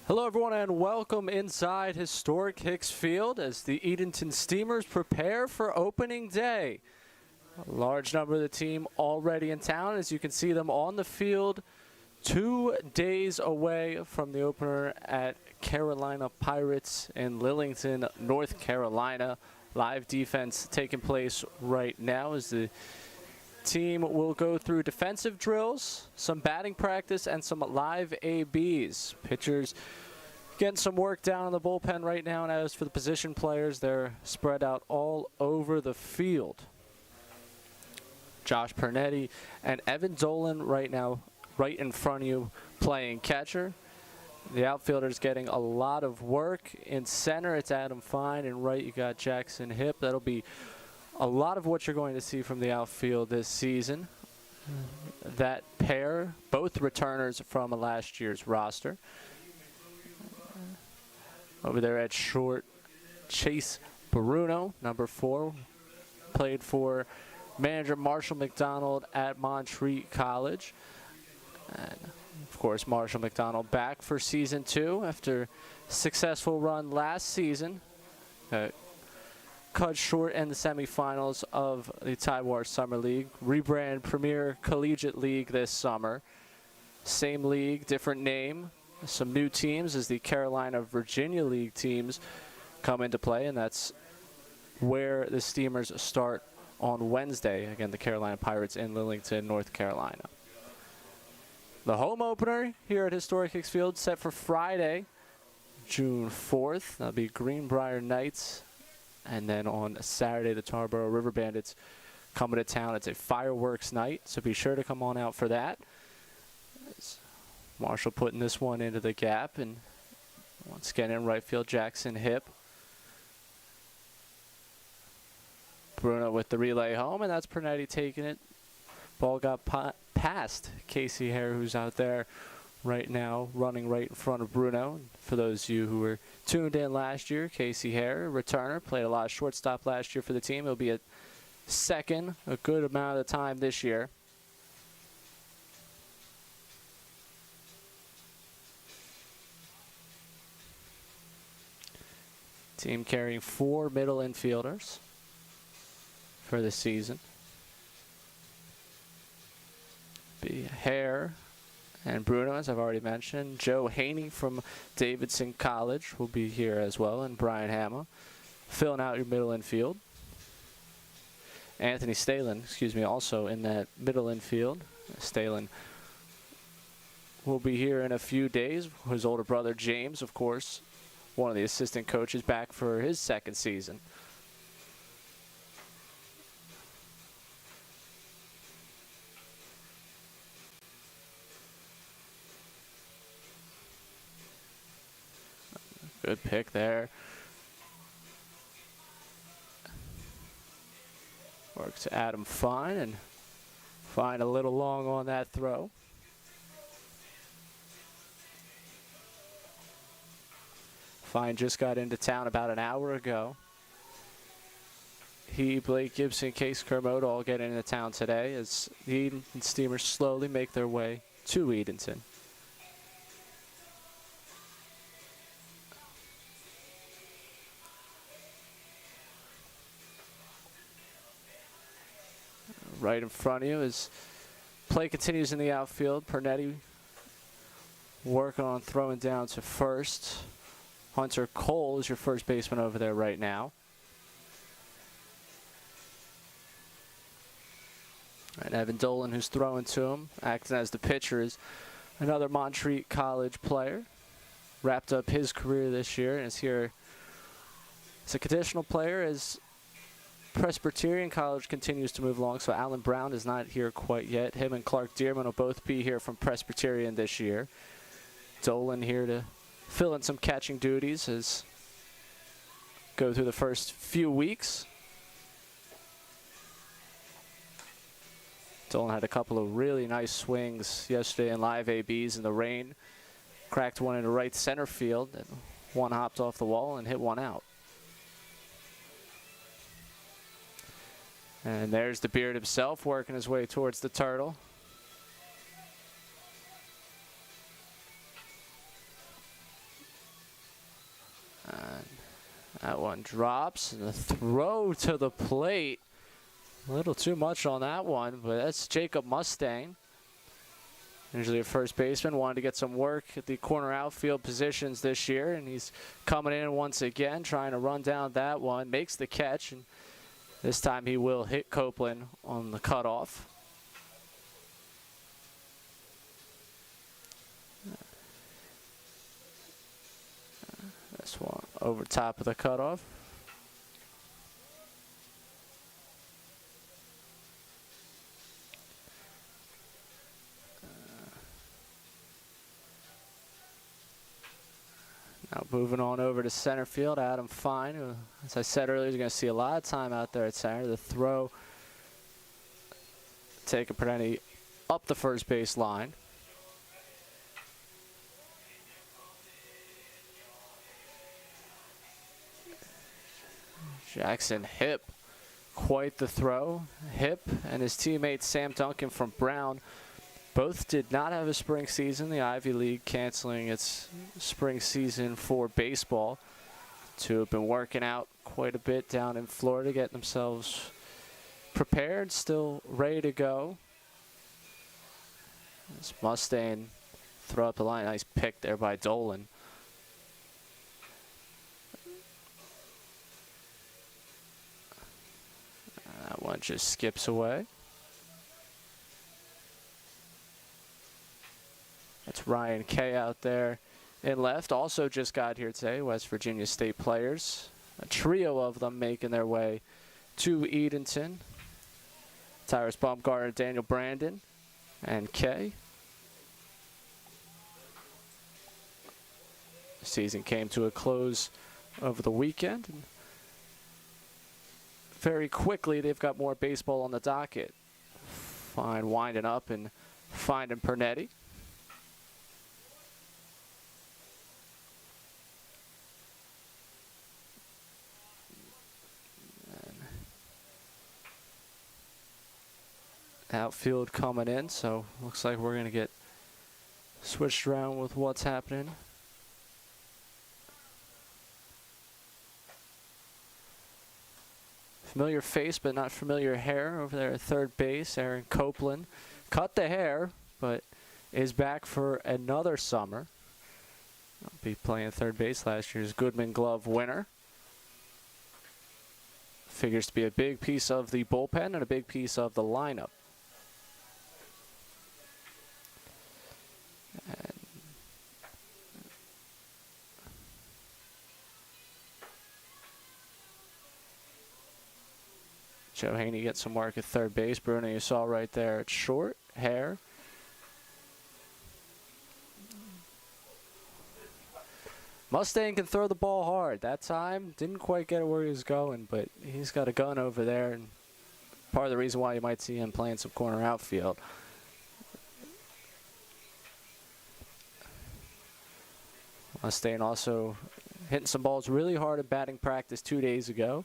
Hello everyone and welcome inside historic Hicks Field as the Edenton Steamers prepare for opening day. A large number of the team already in town, as you can see them on the field 2 days away from the opener at Carolina Pirates in Lillington, North Carolina. Live defense taking place right now as the team will go through defensive drills, some batting practice, and some live ABs. Pitchers getting some work down in the bullpen right now, and as for the position players, they're spread out all over the field. Josh Pernetti and Evan Dolan right now, right in front of you, playing catcher. The outfielder's getting a lot of work. In center, it's Adam Fine, and right, you got Jackson Hipp. That'll be a lot of what you're going to see from the outfield this season. That pair, both returners from last year's roster. Over there at short, Chase Bruno, number 4, played for manager Marshall McDonald at Montreat College. And of course, Marshall McDonald back for season 2 after a successful run last season. Cut short in the semifinals of the Taiwan Summer League, rebrand Premier Collegiate League this summer. Same league, different name. Some new teams as the Carolina Virginia League teams come into play, and that's where the Steamers start on Wednesday. Again, the Carolina Pirates in Lillington, North Carolina. The home opener here at Historic Hicks Field set for Friday, June 4th. That'll be Greenbrier Knights. And then on Saturday, the Tarboro River Bandits coming to town. It's a fireworks night, so be sure to come on out for that. Marshall putting this one into the gap, and once again in right field, Jackson Hipp. Bruno with the relay home, and that's Pernetti taking it. Ball got past Casey Hare, who's out there right now, running right in front of Bruno. For those of you who were tuned in last year, Casey Hare, returner, played a lot of shortstop last year for the team. He'll be at second a good amount of the time this year. Team carrying 4 middle infielders for the season. Be Hare and Bruno, as I've already mentioned. Joe Haney from Davidson College will be here as well, and Brian Hama filling out your middle infield. Anthony Stalin, also in that middle infield. Stalin will be here in a few days. His older brother James, of course, one of the assistant coaches, back for his second season. Good pick there. Work to Adam Fine, and Fine a little long on that throw. Fine just got into town about an hour ago. He, Blake Gibson, Case Kermode all get into town today as the Edenton Steamers slowly make their way to Edenton. Right in front of you as play continues in the outfield. Pernetti working on throwing down to first. Hunter Cole is your first baseman over there right now. And Evan Dolan, who's throwing to him, acting as the pitcher, is another Montreat College player. Wrapped up his career this year and is here as a conditional player as Presbyterian College continues to move along. So Alan Brown is not here quite yet. Him and Clark Dearman will both be here from Presbyterian this year. Dolan here to fill in some catching duties as go through the first few weeks. Dolan had a couple of really nice swings yesterday in live ABs in the rain. Cracked one into right center field, and one hopped off the wall and hit one out. And there's the Beard himself working his way towards the turtle. That one drops, and the throw to the plate. A little too much on that one, but that's Jacob Mustaine. Usually a first baseman, wanted to get some work at the corner outfield positions this year, and he's coming in once again, trying to run down that one, makes the catch, and this time he will hit Copeland on the cutoff. This one over top of the cutoff. Now moving on over to center field, Adam Fine, who, as I said earlier, is going to see a lot of time out there at center. The throw, take a penalty up the first base line. Jackson Hip, quite the throw. Hip and his teammate Sam Duncan from Brown both did not have a spring season. The Ivy League canceling its spring season for baseball. Two have been working out quite a bit down in Florida, getting themselves prepared, still ready to go. This Mustaine throw up the line. Nice pick there by Dolan. That one just skips away. That's Ryan Kay out there in left. Also just got here today, West Virginia State players. A trio of them making their way to Edenton. Tyrus Baumgartner, Daniel Brandon, and Kay. The season came to a close over the weekend. And very quickly, they've got more baseball on the docket. Fine winding up and finding Pernetti. Outfield coming in, so looks like we're going to get switched around with what's happening. Familiar face, but not familiar hair over there at third base. Aaron Copeland cut the hair, but is back for another summer. I'll be playing third base, last year's Goodman Glove winner. Figures to be a big piece of the bullpen and a big piece of the lineup. Joe Haney gets some work at third base. Bruno, you saw right there at short, hair. Mustaine can throw the ball hard. That time, didn't quite get it where he was going, but he's got a gun over there, and part of the reason why you might see him playing some corner outfield. Mustaine also hitting some balls really hard at batting practice 2 days ago.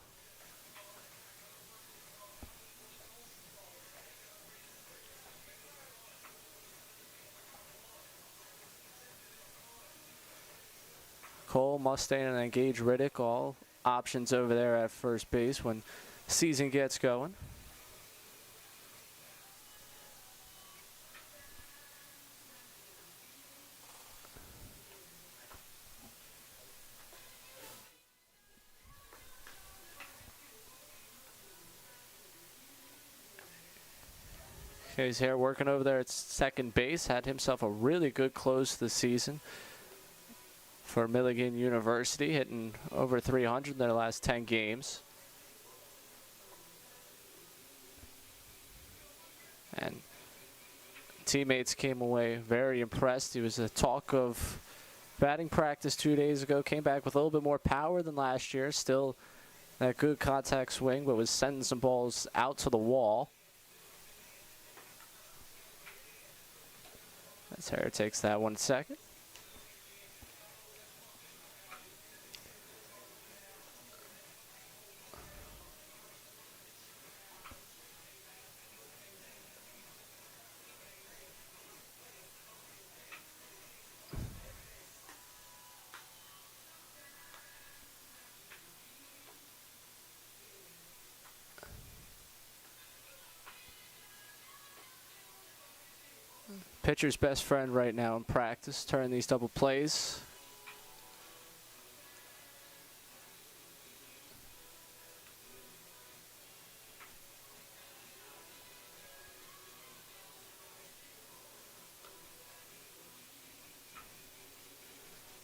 Cole, Mustaine, and then Gage Riddick, all options over there at first base when season gets going. He's here working over there at second base. Had himself a really good close to the season for Milligan University, hitting over 300 in their last 10 games. And teammates came away very impressed. He was a talk of batting practice 2 days ago. Came back with a little bit more power than last year. Still that good contact swing, but was sending some balls out to the wall. As Harris takes that 1 second. Pitcher's best friend right now in practice, turning these double plays.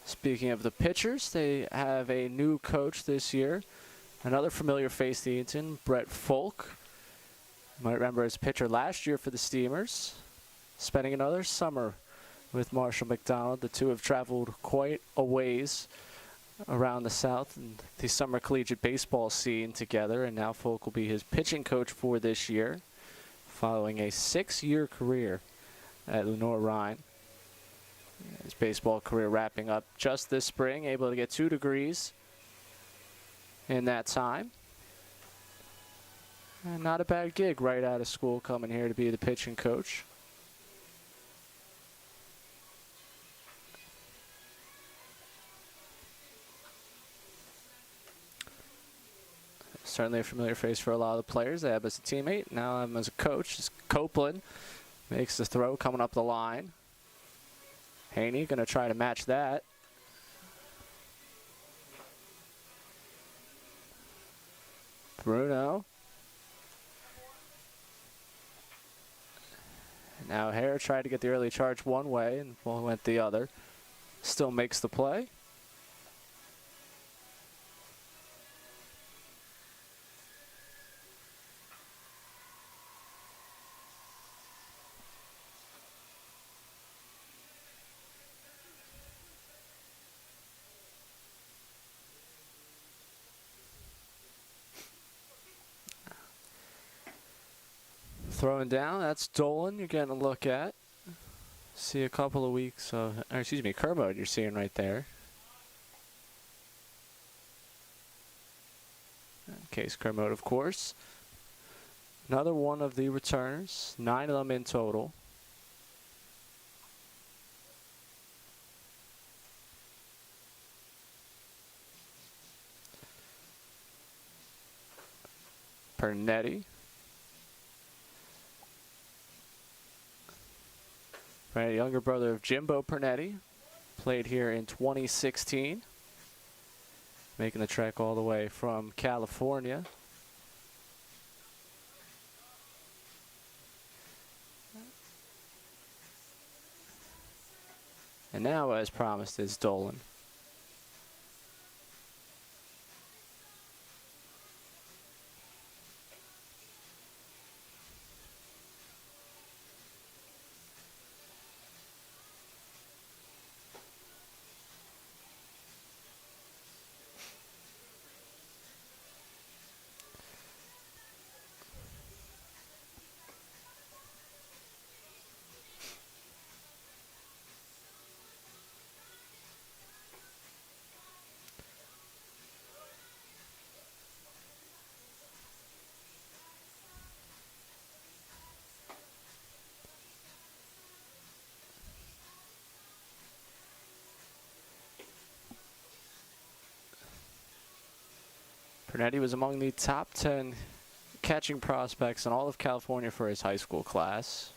Speaking of the pitchers, they have a new coach this year. Another familiar face to Edenton, Brett Folk. You might remember his pitcher last year for the Steamers. Spending another summer with Marshall McDonald. The two have traveled quite a ways around the South and the summer collegiate baseball scene together. And now Folk will be his pitching coach for this year, following a 6-year career at Lenoir-Rhyne. His baseball career wrapping up just this spring, able to get 2 degrees in that time. And not a bad gig right out of school, coming here to be the pitching coach. Certainly a familiar face for a lot of the players. They have as a teammate, now have him as a coach. It's Copeland makes the throw coming up the line. Haney going to try to match that. Bruno. And now Hare tried to get the early charge one way and ball went the other. Still makes the play. Throwing down, that's Dolan you're getting a look at. See a couple of weeks of, or excuse me, Kermode you're seeing right there. Case Kermode, of course. Another one of the returners, 9 of them in total. Pernetti. Right, younger brother of Jimbo Pernetti, played here in 2016, making the trek all the way from California. And now, as promised, is Dolan. Pernetti was among the top 10 catching prospects in all of California for his high school class,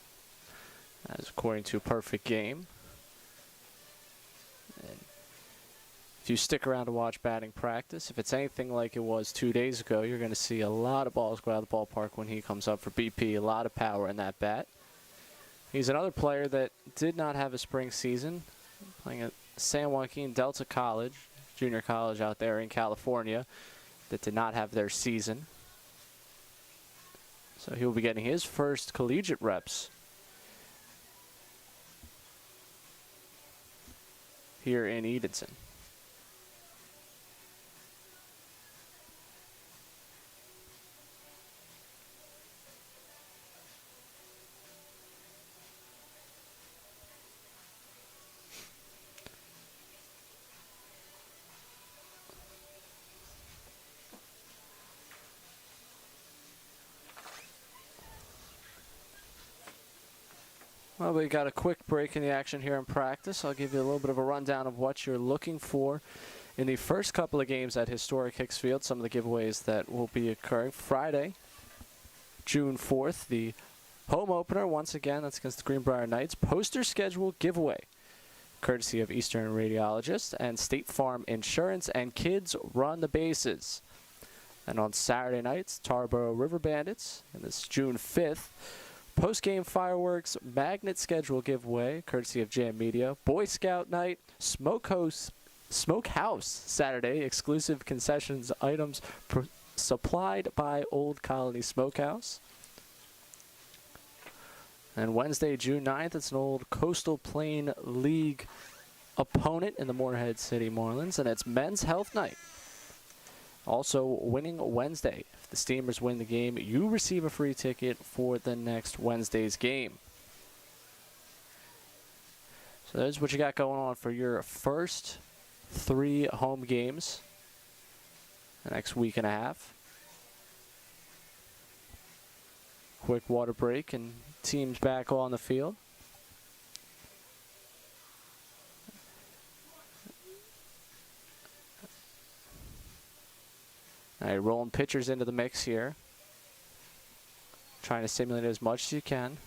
as according to Perfect Game. And if you stick around to watch batting practice, if it's anything like it was 2 days ago, you're going to see a lot of balls go out of the ballpark when he comes up for BP. A lot of power in that bat. He's another player that did not have a spring season, playing at San Joaquin Delta College, junior college out there in California, that did not have their season. So he will be getting his first collegiate reps here in Edenton. Well, we got a quick break in the action here in practice. I'll give you a little bit of a rundown of what you're looking for in the first couple of games at historic Hicks Field. Some of the giveaways that will be occurring Friday, June 4th, the Home opener, once again, that's against the Greenbrier Knights. Poster schedule giveaway, courtesy of Eastern Radiologist and State Farm Insurance, and Kids Run the Bases. And on Saturday nights, Tarboro River Bandits, and this June 5th, post-game fireworks, magnet schedule giveaway, courtesy of Jam Media. Boy Scout Night, Smokehouse Saturday, exclusive concessions items supplied by Old Colony Smokehouse. And Wednesday, June 9th, it's an old Coastal Plain League opponent in the Morehead City Marlins, and it's Men's Health Night. Also, winning Wednesday. If the Steamers win the game, you receive a free ticket for the next Wednesday's game. So there's what you got going on for your first 3 home games the next week and a half. Quick water break and teams back on the field. All right, rolling pitchers into the mix here. Trying to simulate as much as you can.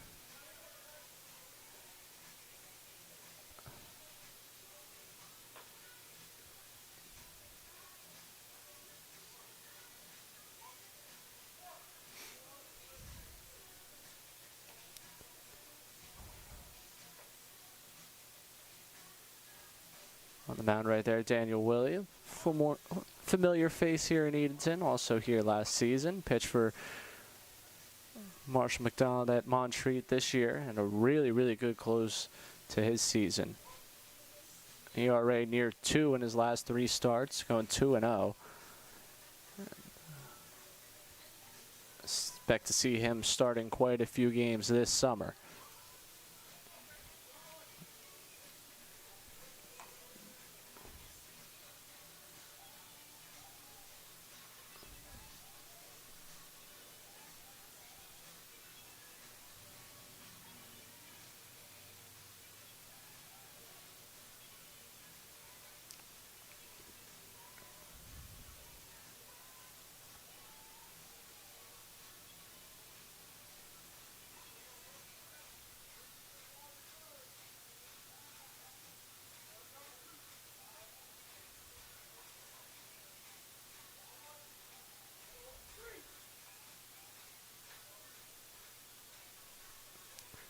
On the mound right there, Daniel Williams. For more familiar face here in Edenton, also here last season. Pitched for Marshall McDonald at Montreat this year, and a really, really good close to his season. ERA near 2 in his last 3 starts, going 2-0. Expect to see him starting quite a few games this summer.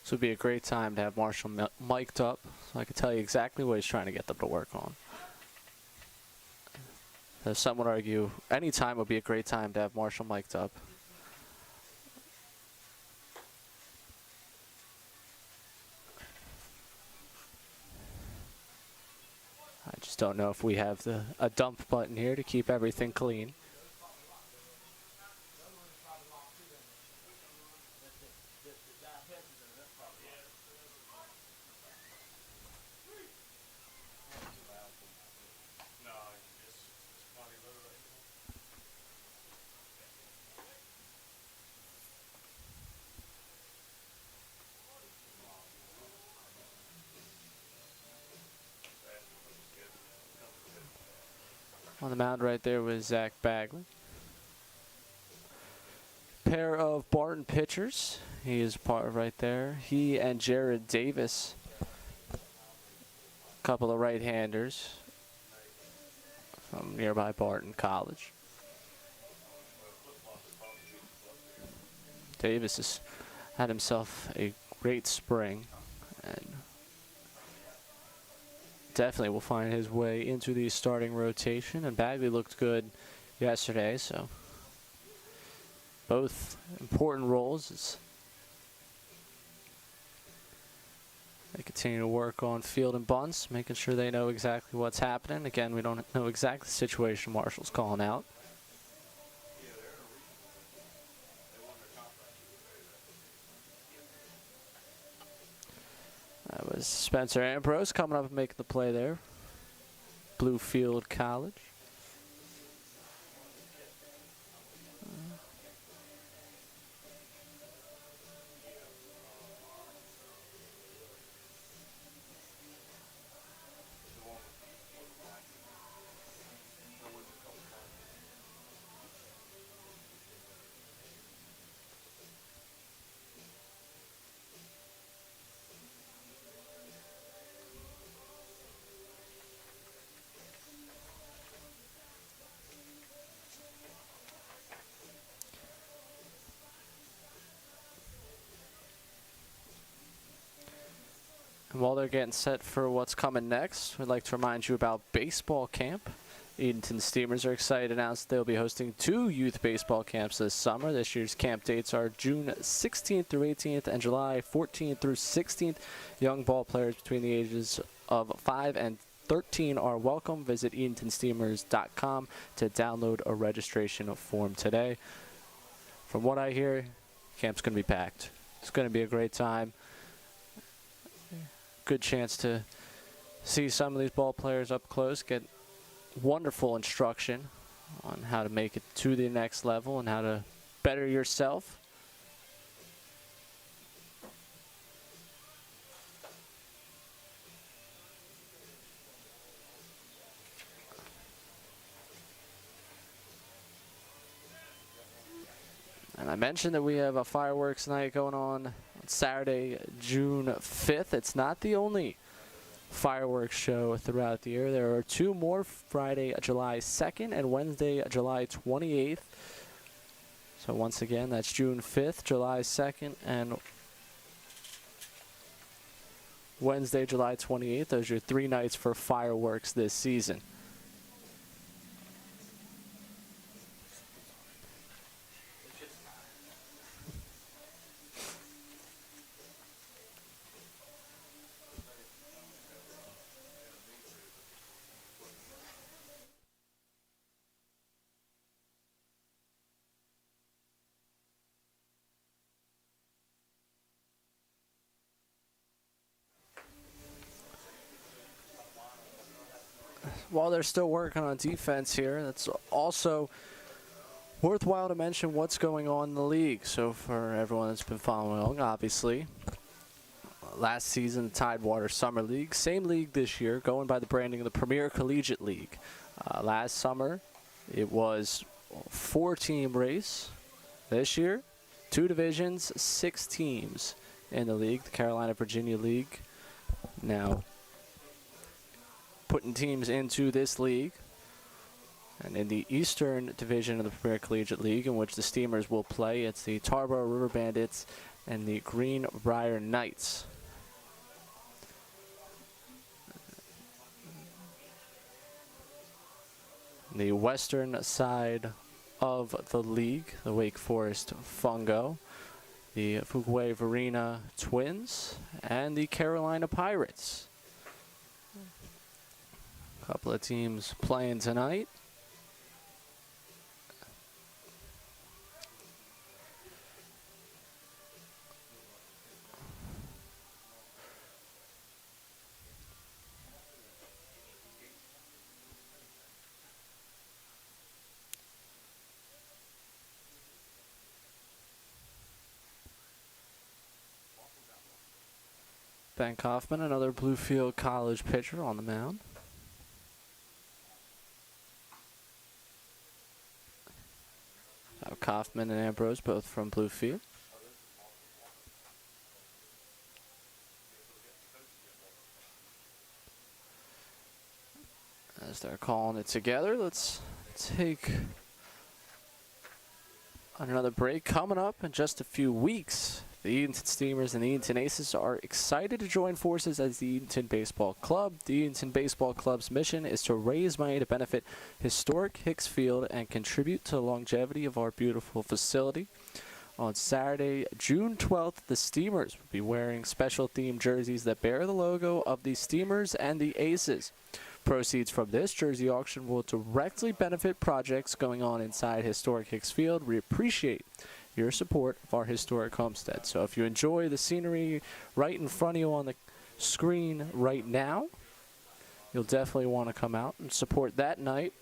This would be a great time to have Marshall mic'd up, so I can tell you exactly what he's trying to get them to work on. As some would argue, any time would be a great time to have Marshall mic'd up. I just don't know if we have a dump button here to keep everything clean. On the mound right there was Zach Bagley. Pair of Barton pitchers. He is part right there. He and Jared Davis. Couple of right-handers from nearby Barton College. Davis has had himself a great spring and definitely will find his way into the starting rotation. And Bagley looked good yesterday, so both important roles as they continue to work on field and bunts, making sure they know exactly what's happening. Again, we don't know exactly the situation Marshall's calling out. That was Spencer Ambrose coming up and making the play there. Bluefield College. And while they're getting set for what's coming next, we'd like to remind you about baseball camp. Edenton Steamers are excited to announce they'll be hosting 2 youth baseball camps this summer. This year's camp dates are June 16th through 18th and July 14th through 16th. Young ball players between the ages of 5 and 13 are welcome. Visit EdentonSteamers.com to download a registration form today. From what I hear, camp's going to be packed. It's going to be a great time. Good chance to see some of these ball players up close, get wonderful instruction on how to make it to the next level and how to better yourself. And I mentioned that we have a fireworks night going on Saturday, June 5th. It's not the only fireworks show throughout the year. There are 2 more, Friday, July 2nd and Wednesday, July 28th. So once again, that's June 5th, July 2nd, and Wednesday, July 28th. Those are your 3 nights for fireworks this season. While they're still working on defense here, that's also worthwhile to mention what's going on in the league. So for everyone that's been following along, obviously, last season, the Tidewater Summer League, same league this year, going by the branding of the Premier Collegiate League. Last summer, it was a 4-team race. This year, 2 divisions, 6 teams in the league. The Carolina-Virginia League now putting teams into this league. And in the Eastern Division of the Premier Collegiate League, in which the Steamers will play, it's the Tarboro River Bandits and the Greenbrier Knights. The western side of the league, the Wake Forest Fungo, the Fuquay-Varina Twins, and the Carolina Pirates. A couple of teams playing tonight. Ben Kaufman, another Bluefield College pitcher on the mound. Kaufman and Ambrose, both from Bluefield. As they're calling it together, let's take another break. Coming up in just a few weeks, the Edenton Steamers and the Edenton Aces are excited to join forces as the Edenton Baseball Club. The Edenton Baseball Club's mission is to raise money to benefit historic Hicks Field and contribute to the longevity of our beautiful facility. On Saturday, June 12th, the Steamers will be wearing special themed jerseys that bear the logo of the Steamers and the Aces. Proceeds from this jersey auction will directly benefit projects going on inside historic Hicks Field. We appreciate your support of our historic homestead. So if you enjoy the scenery right in front of you on the screen right now, you'll definitely want to come out and support that night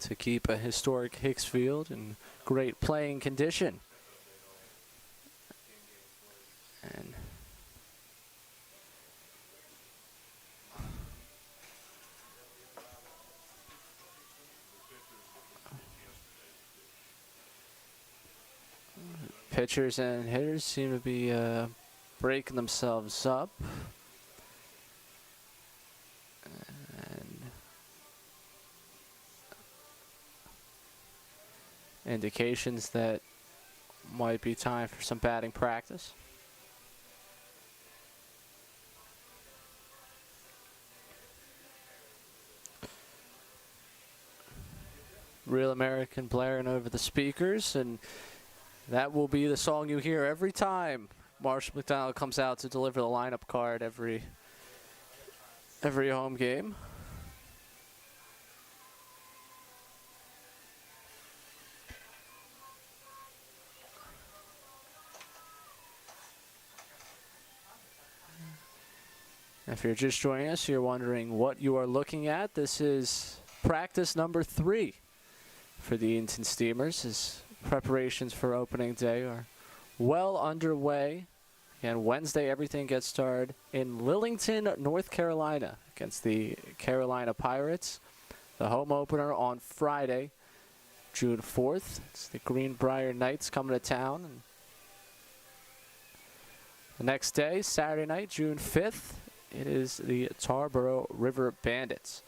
to keep a historic Hicks Field in great playing condition. And pitchers and hitters seem to be breaking themselves up. And indications that might be time for some batting practice. Real American blaring over the speakers, and that will be the song you hear every time Marshall McDonald comes out to deliver the lineup card every home game. If you're just joining us, you're wondering what you are looking at. This is practice number 3 for the Edenton Steamers, as preparations for opening day are well underway. And Wednesday, everything gets started in Lillington, North Carolina, against the Carolina Pirates. The home opener on Friday, June 4th. It's the Greenbrier Knights coming to town. And the next day, Saturday night, June 5th, it is the Tarboro River Bandits.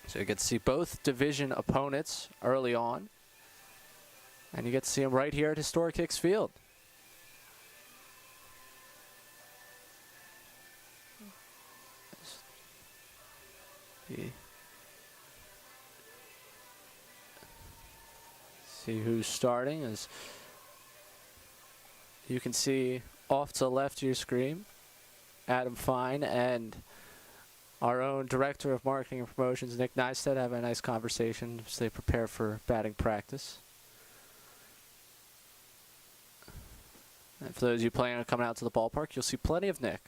So you get to see both division opponents early on. And you get to see them right here at historic Hicks Field. See who's starting. As you can see off to the left of your screen, Adam Fine and our own Director of Marketing and Promotions, Nick Neistat, have a nice conversation as they prepare for batting practice. And for those of you planning on coming out to the ballpark, you'll see plenty of Nick.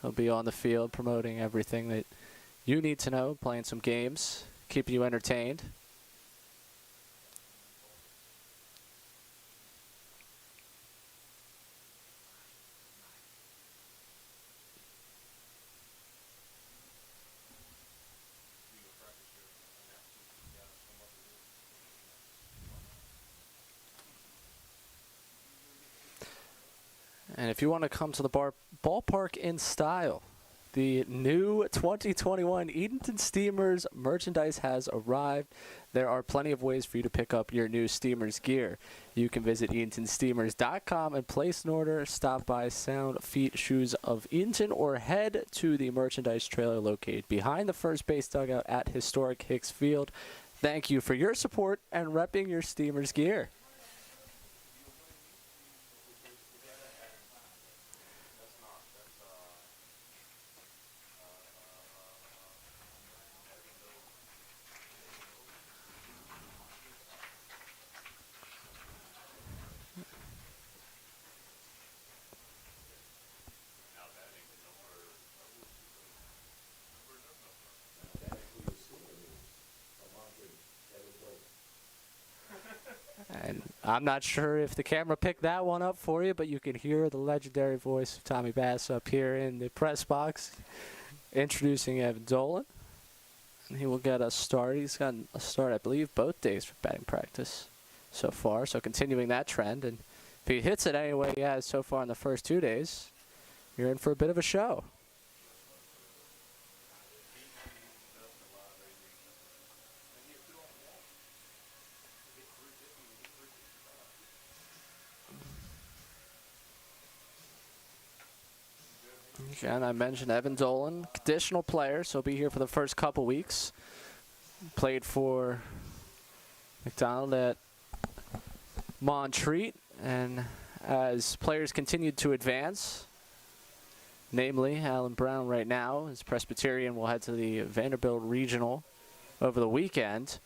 He'll be on the field promoting everything that you need to know, playing some games, keeping you entertained. And if you want to come to the ballpark in style, the new 2021 Edenton Steamers merchandise has arrived. There are plenty of ways for you to pick up your new Steamers gear. You can visit EdentonSteamers.com and place an order. Stop by Sound Feet Shoes of Edenton or head to the merchandise trailer located behind the first base dugout at historic Hicks Field. Thank you for your support and repping your Steamers gear. And I'm not sure if the camera picked that one up for you, but you can hear the legendary voice of Tommy Bass up here in the press box introducing Evan Dolan. And he will get us started. He's gotten a start, I believe, both days for batting practice so far. So continuing that trend. And if he hits it any way he has so far in the first 2 days, you're in for a bit of a show. And I mentioned Evan Dolan, conditional player, so he'll be here for the first couple weeks. Played for McDonald at Montreat, and as players continued to advance, namely Alan Brown right now, is Presbyterian, will head to the Vanderbilt Regional over the weekend.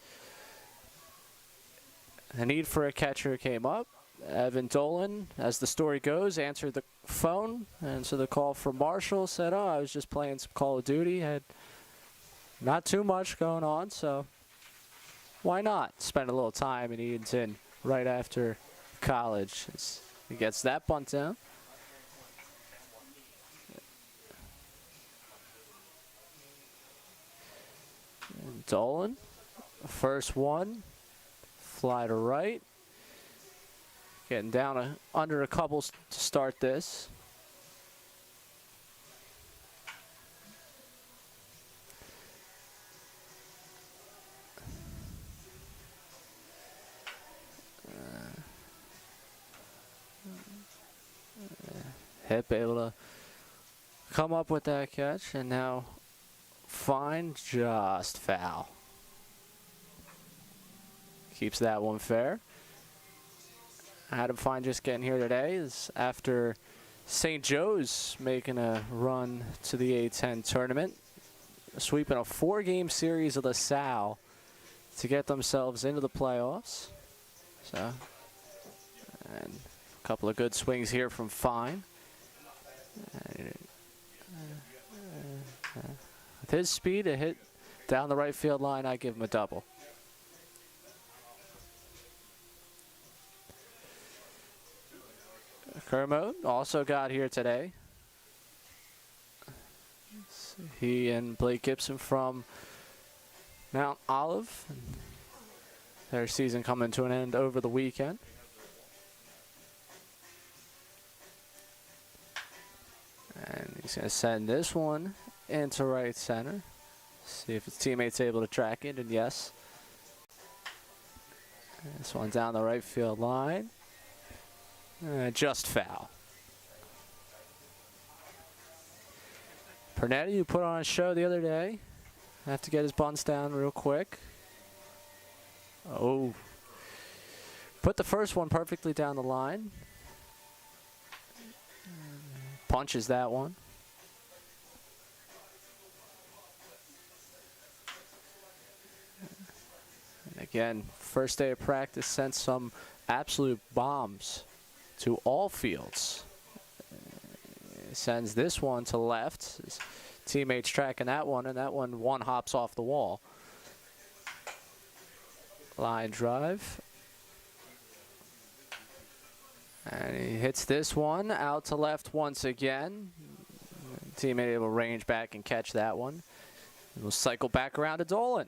The need for a catcher came up. Evan Dolan, as the story goes, answered the phone, and so the call from Marshall said, oh, I was just playing some Call of Duty, had not too much going on, so why not spend a little time in Edenton right after college? He gets that bunt down. And Dolan, first one, fly to right. Getting down under a couple to start this. Hip able to come up with that catch, and now Fine, just foul. keeps that one fair. Adam Fine just getting here today is after St. Joe's making a run to the A10 tournament, sweeping a 4-game series of LaSalle to get themselves into the playoffs. So, and a couple of good swings here from Fine. With his speed, a hit down the right field line, I give him a double. Kermode also got here today. He and Blake Gibson from Mount Olive. Their season coming to an end over the weekend. And he's going to send this one into right center. See if his teammate's able to track it, and yes. This one down the right field line. Just foul. Pernetti, who put on a show the other day, have to get his bunts down real quick. Oh. Put the first one perfectly down the line. Punches that one. And again, first day of practice sent some absolute bombs to all fields. Sends this one to left. His teammates tracking that one, and that one hops off the wall. Line drive. And he hits this one out to left once again. Teammate able to range back and catch that one. We'll cycle back around to Dolan.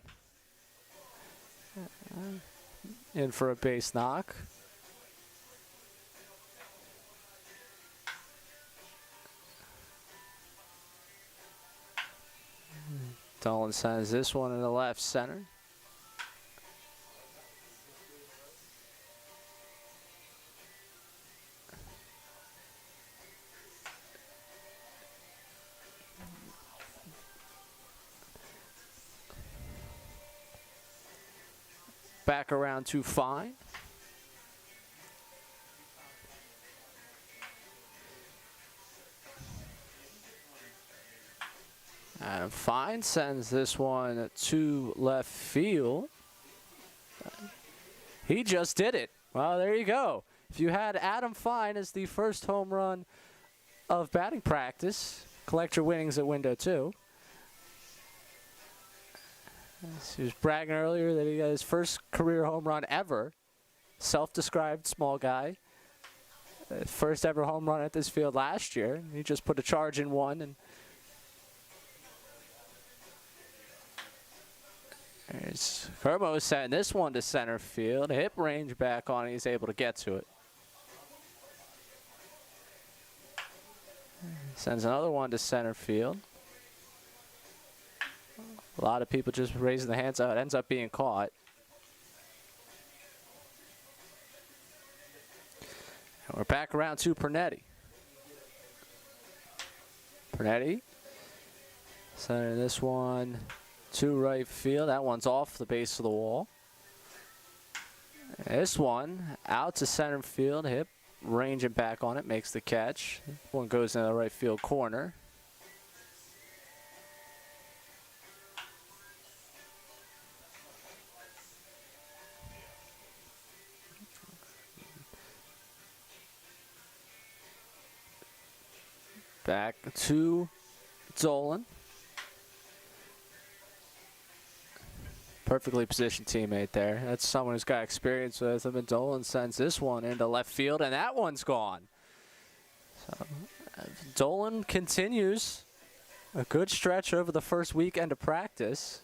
In for a base knock. Dolan sends this one in the left center. Back around to Fine. And Fine sends this one to left field. He just did it. Well, there you go. If you had Adam Fine as the first home run of batting practice, collect your winnings at window 2. He was bragging earlier that he got his first career home run ever. Self-described small guy. First ever home run at this field last year. He just put a charge in one, and there's Kermo setting this one to center field. Hip range back on, he's able to get to it. Sends another one to center field. A lot of people just raising their hands out. It ends up being caught. And we're back around to Pernetti. Pernetti sending this one to right field. That one's off the base of the wall. This one out to center field. Hip ranging back on it, makes the catch. One goes in the right field corner. Back to Dolan. Perfectly positioned teammate there. That's someone who's got experience with him. And Dolan sends this one into left field, and that one's gone. So, Dolan continues a good stretch over the first weekend of practice.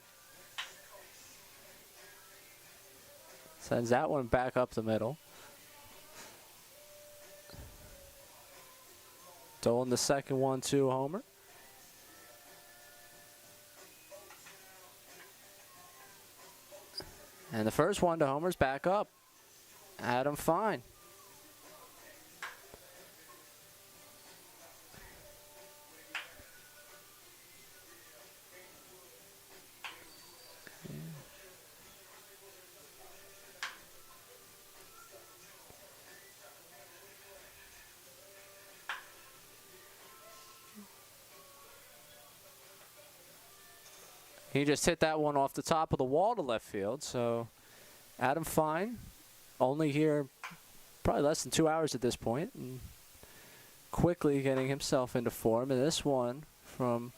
Sends that one back up the middle. Dolan the second 1-2 homer. And the first one to homers back up. Adam Fine. He just hit that one off the top of the wall to left field. So Adam Fine, only here probably less than 2 hours at this point, and quickly getting himself into form. And this one from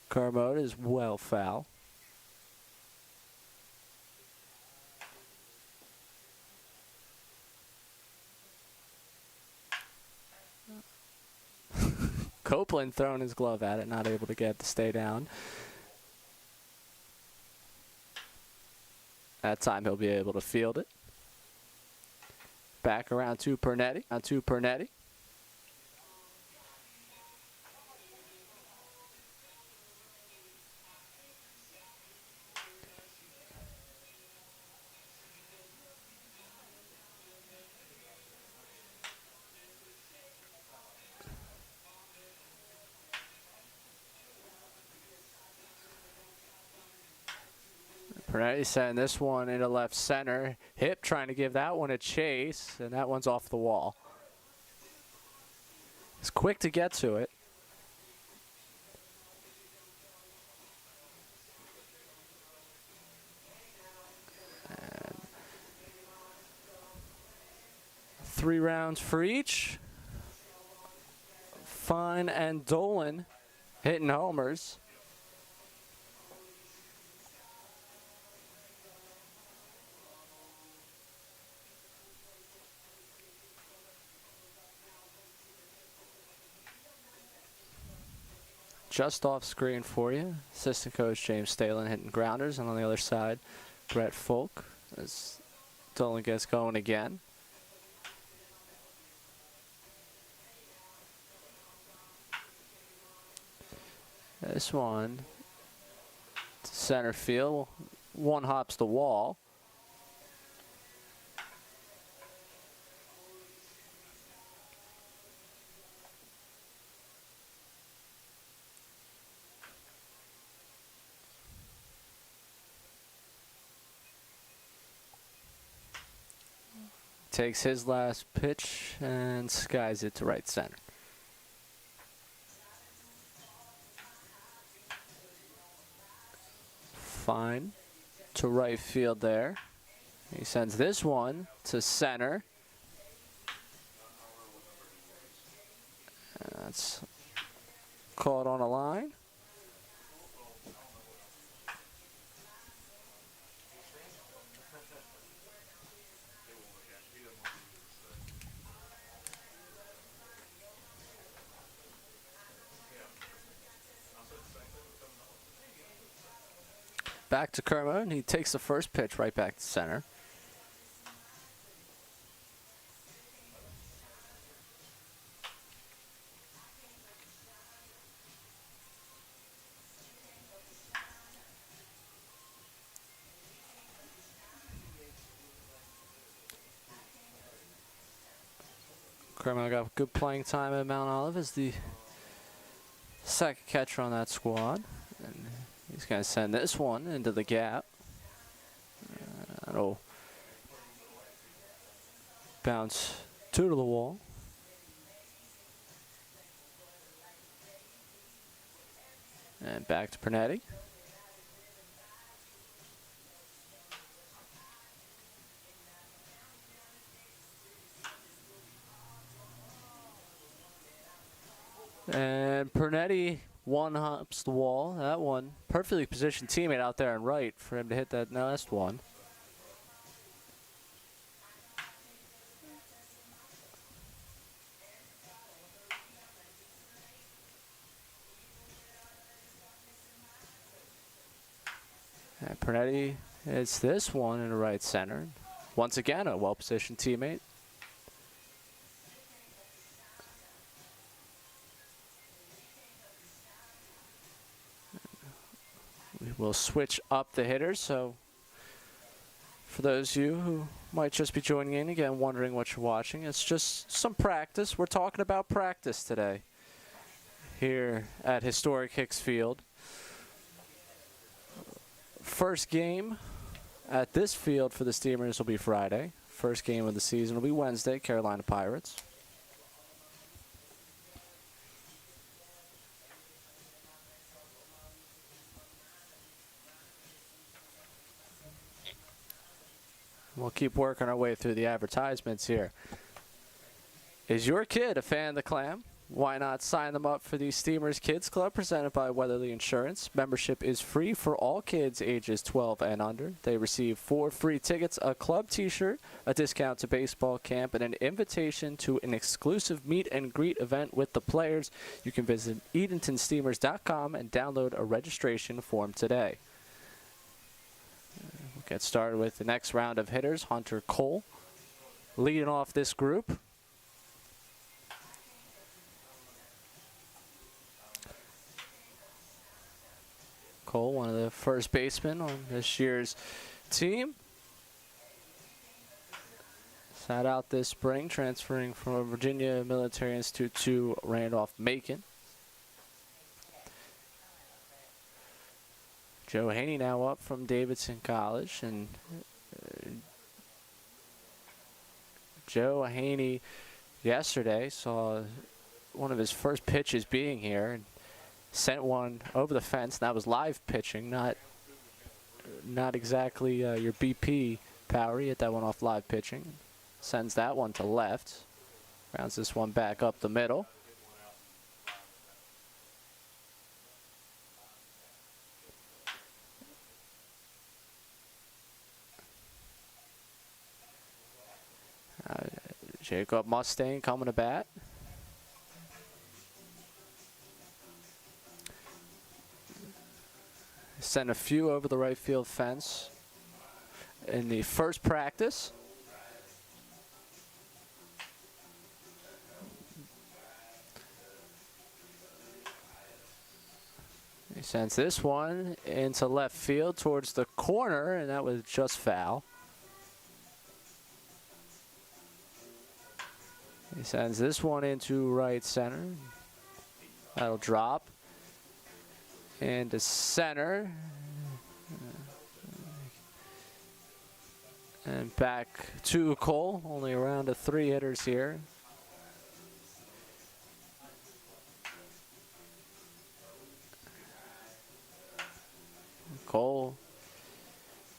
Kermode is well foul. Copeland throwing his glove at it, not able to get it to stay down. That time he'll be able to field it. Back around to Pernetti. Pernetti sending this one into left center. Hip trying to give that one a chase, and that one's off the wall. He's quick to get to it. And 3 rounds for each. Fine and Dolan hitting homers. Just off screen for you, assistant coach James Stalin hitting grounders, and on the other side, Brett Folk as Dolan gets going again. This one to center field, one hops the wall. Takes his last pitch and skies it to right center. Fine to right field there. He sends this one to center. And that's caught on a line. Back to Kerma, and he takes the first pitch right back to center. Kerma got good playing time at Mount Olive as the second catcher on that squad. And he's going to send this one into the gap. It'll bounce 2 to the wall. And back to Pernetti. And Pernetti one hops the wall. That one, perfectly positioned teammate out there and right for him to hit that last one. And Pernetti hits this one in the right center. Once again, a well-positioned teammate. We'll switch up the hitters, so for those of you who might just be joining in, again, wondering what you're watching, it's just some practice. We're talking about practice today here at Historic Hicks Field. First game at this field for the Steamers will be Friday. First game of the season will be Wednesday, Carolina Pirates. We'll keep working our way through the advertisements here. Is your kid a fan of the Clam? Why not sign them up for the Steamers Kids Club presented by Weatherly Insurance? Membership is free for all kids ages 12 and under. They receive 4 free tickets, a club t-shirt, a discount to baseball camp, and an invitation to an exclusive meet and greet event with the players. You can visit EdentonSteamers.com and download a registration form today. We'll get started with the next round of hitters. Hunter Cole leading off this group. Cole, one of the first basemen on this year's team. Sat out this spring, transferring from Virginia Military Institute to Randolph-Macon. Joe Haney now up from Davidson College, and Joe Haney yesterday saw one of his first pitches being here and sent one over the fence. That was live pitching, not exactly your BP power. He hit that one off live pitching. Sends that one to left. Rounds this one back up the middle. Jacob Mustaine coming to bat. Sent a few over the right field fence in the first practice. He sends this one into left field towards the corner, and that was just foul. He sends this one into right center. That'll drop. And to center. And back to Cole. Only around to 3 hitters here. Cole.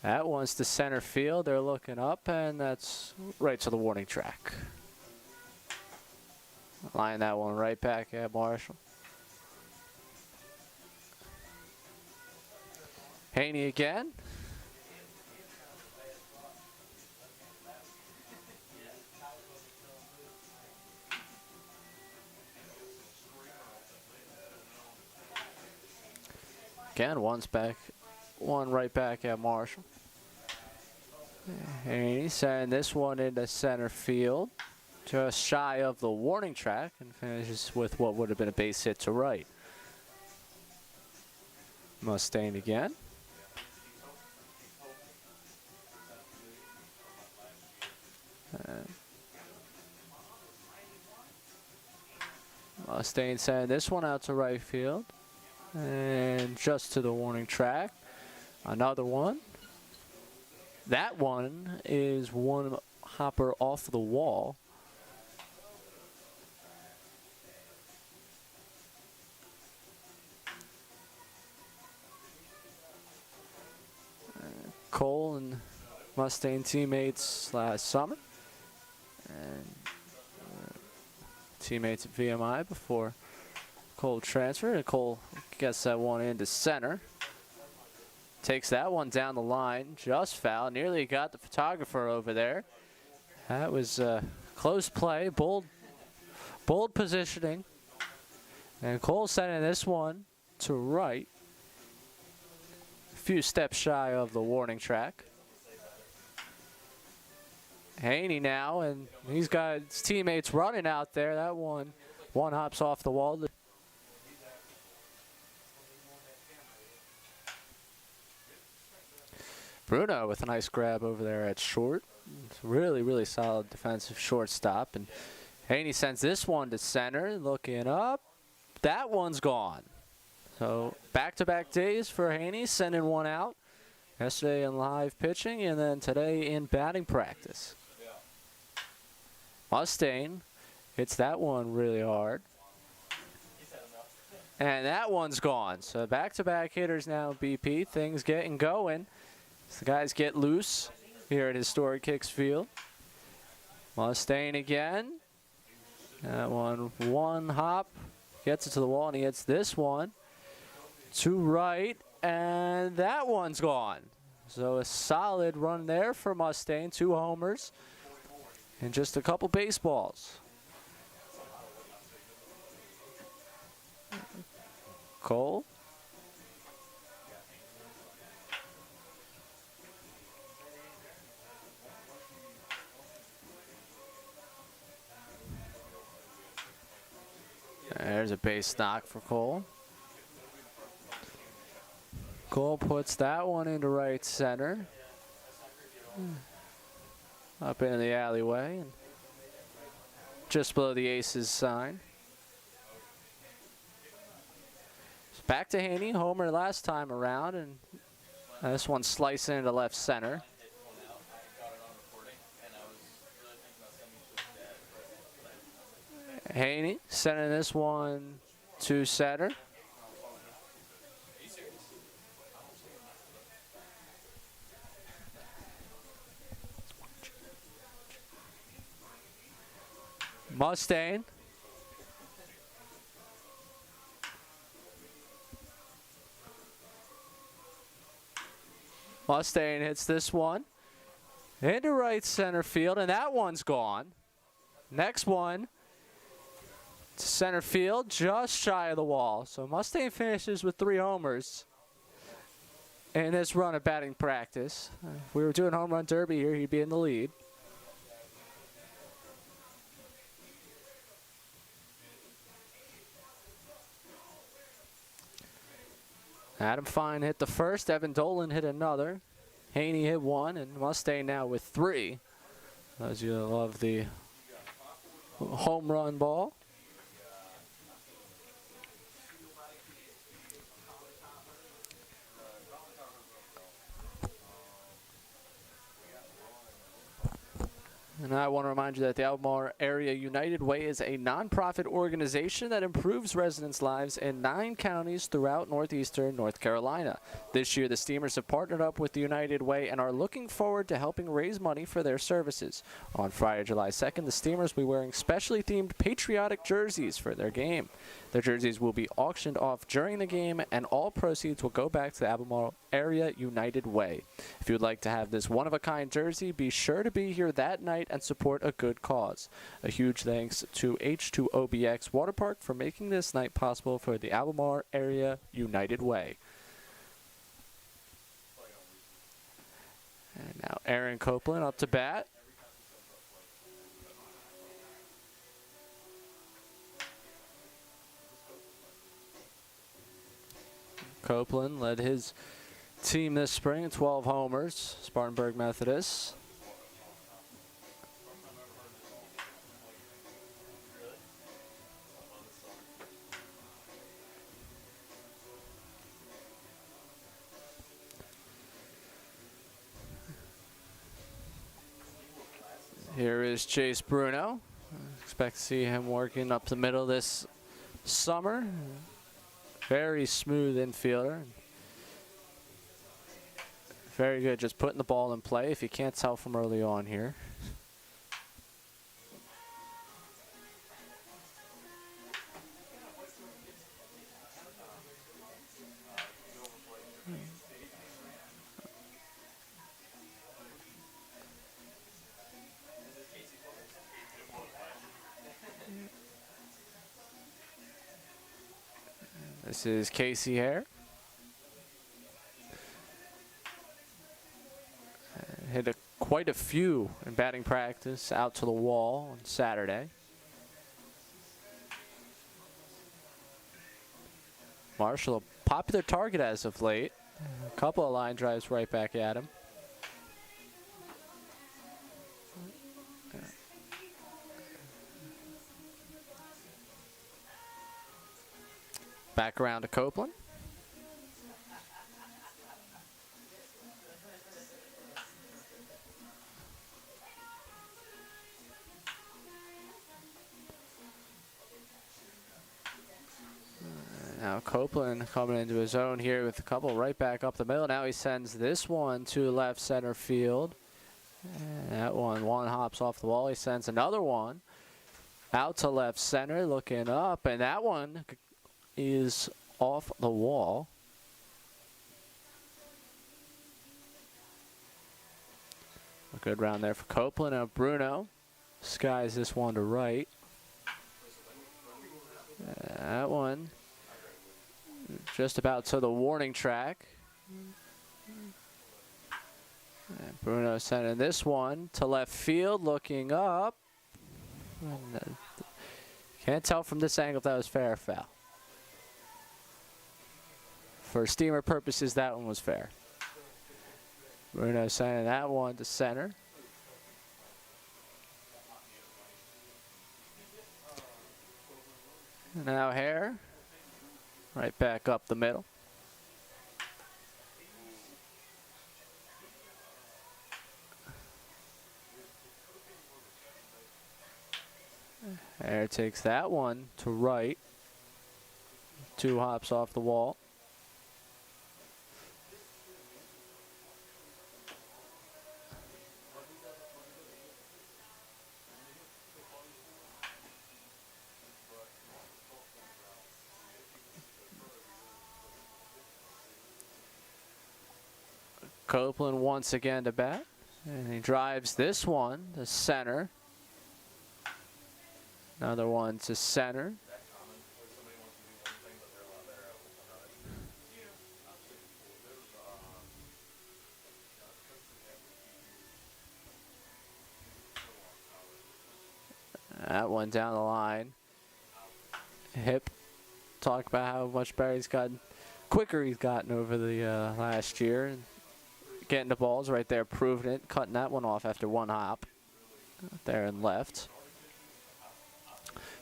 That one's to center field. They're looking up, and that's right to the warning track. Line that one right back at Marshall. Haney again. Again, one right back at Marshall. Haney sending this one into center field. Just shy of the warning track, and finishes with what would have been a base hit to right. Mustaine again. Mustaine sending this one out to right field. And just to the warning track. Another one. That one is one hopper off the wall. Cole and Mustaine teammates last summer, and teammates at VMI before Cole transferred. And Cole gets that one into center. Takes that one down the line, just foul. Nearly got the photographer over there. That was close play, bold positioning. And Cole sending this one to right. Few steps shy of the warning track. Haney now, and he's got his teammates running out there. That one hops off the wall. Bruno with a nice grab over there at short. It's really, really solid defensive shortstop. And Haney sends this one to center, looking up. That one's gone. So back-to-back days for Haney, sending one out. Yesterday in live pitching, and then today in batting practice. Mustaine hits that one really hard. And that one's gone. So back-to-back hitters now, BP. Things getting going. So the guys get loose here at Historic Hicks Field. Mustaine again. That one hop, gets it to the wall, and he hits this one to right, and that one's gone. So a solid run there for Mustaine, 2 homers and just a couple baseballs. Cole. There's a base knock for Cole. Cole puts that one into right center. Up into the alleyway and just below the Aces sign. Back to Haney, homer last time around, and this one slicing into left center. Haney sending this one to center. Mustaine. Mustaine hits this one into right center field, and that one's gone. Next one to center field, just shy of the wall. So Mustaine finishes with 3 homers in this run of batting practice. If we were doing home run derby here, he'd be in the lead. Adam Fine hit the first, Evan Dolan hit another, Haney hit one, and Mustaine now with 3. As you love the home run ball. And I want to remind you that the Albemarle Area United Way is a nonprofit organization that improves residents' lives in 9 counties throughout northeastern North Carolina. This year, the Steamers have partnered up with the United Way and are looking forward to helping raise money for their services. On Friday, July 2nd, the Steamers will be wearing specially themed patriotic jerseys for their game. Their jerseys will be auctioned off during the game, and all proceeds will go back to the Albemarle Area United Way. If you would like to have this one-of-a-kind jersey, be sure to be here that night and support a good cause. A huge thanks to H2OBX Water Park for making this night possible for the Albemarle Area United Way. And now Aaron Copeland up to bat. Copeland led his team this spring, 12 homers, Spartanburg Methodist. Here is Chase Bruno. Expect to see him working up the middle this summer. Very smooth infielder. Very good just putting the ball in play, if you can't tell from early on here. This is Casey Hare. Hit quite a few in batting practice out to the wall on Saturday. Marshall, a popular target as of late. A couple of line drives right back at him. Back around to Copeland. Now Copeland coming into his own here with a couple right back up the middle. Now he sends this one to left center field. And that one hops off the wall. He sends another one out to left center, looking up, and that one is off the wall. A good round there for Copeland. Now Bruno skies this one to right. That one just about to the warning track. And Bruno sending this one to left field, looking up. And, can't tell from this angle if that was fair or foul. For Steamer purposes, that one was fair. Bruno sending that one to center. Now Hare, right back up the middle. Hare takes that one to right. 2 hops off the wall. Copeland once again to bat, and he drives this one to center. Another one to center. That one down the line. Hip, talk about how much better he's gotten, quicker he's gotten over the last year. Getting the balls right there, proving it, cutting that one off after 1 hop. There and left.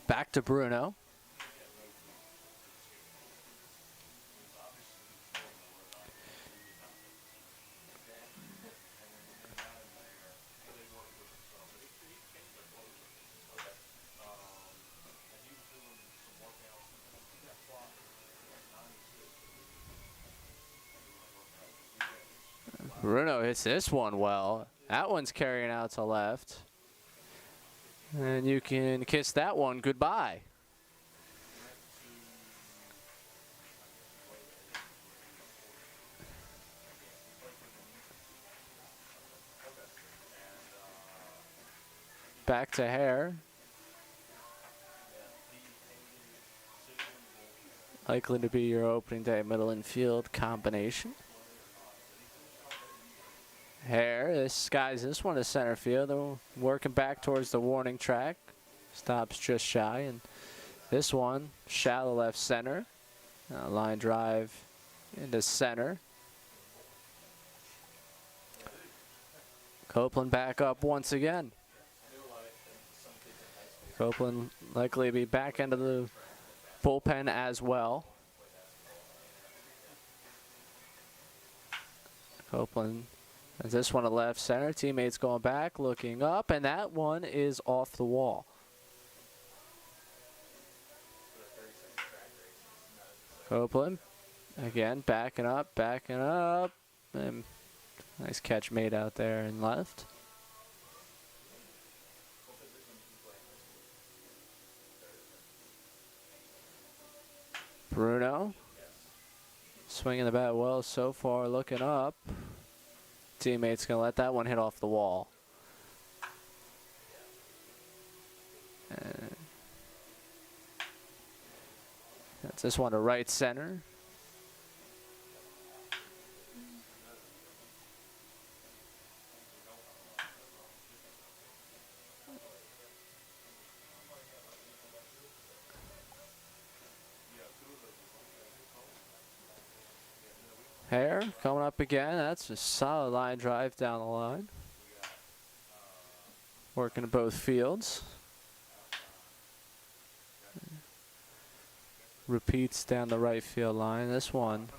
Back to Bruno. Bruno hits this one well. That one's carrying out to left. And you can kiss that one goodbye. Back to Hare. Likely to be your opening day middle infield combination. Hare, this skies this one to center field. They're working back towards the warning track. Stops just shy, and this one shallow left center. Line drive into center. Copeland back up once again. Copeland likely to be back into the bullpen as well. Copeland has this one to left center. Teammates going back, looking up, and that one is off the wall. Copeland again backing up, and nice catch made out there and left. Bruno swinging the bat well so far, looking up. Teammate's going to let that one hit off the wall. And that's this one to right center. Hare coming up again. That's a solid line drive down the line. Working to both fields. Repeats down the right field line. This one.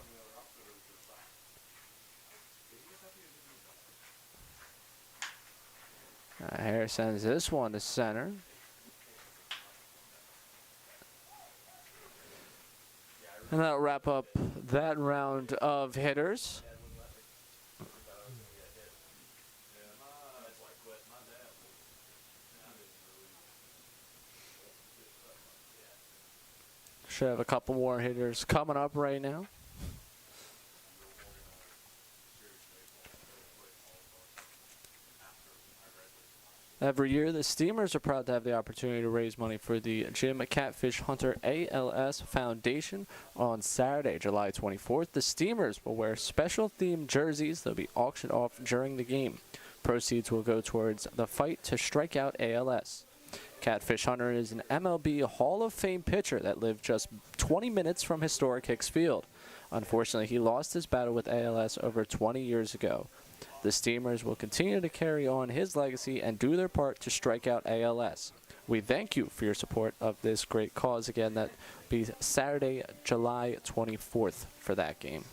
Hare sends this one to center. And that'll wrap up that round of hitters. Should have a couple more hitters coming up right now. Every year, the Steamers are proud to have the opportunity to raise money for the Jim Catfish Hunter ALS Foundation on Saturday, July 24th. The Steamers will wear special themed jerseys. They'll be auctioned off during the game. Proceeds will go towards the fight to strike out ALS. Catfish Hunter is an MLB Hall of Fame pitcher that lived just 20 minutes from historic Hicks Field. Unfortunately, he lost his battle with ALS over 20 years ago. The Steamers will continue to carry on his legacy and do their part to strike out ALS. We thank you for your support of this great cause. Again, that will be Saturday, July 24th for that game.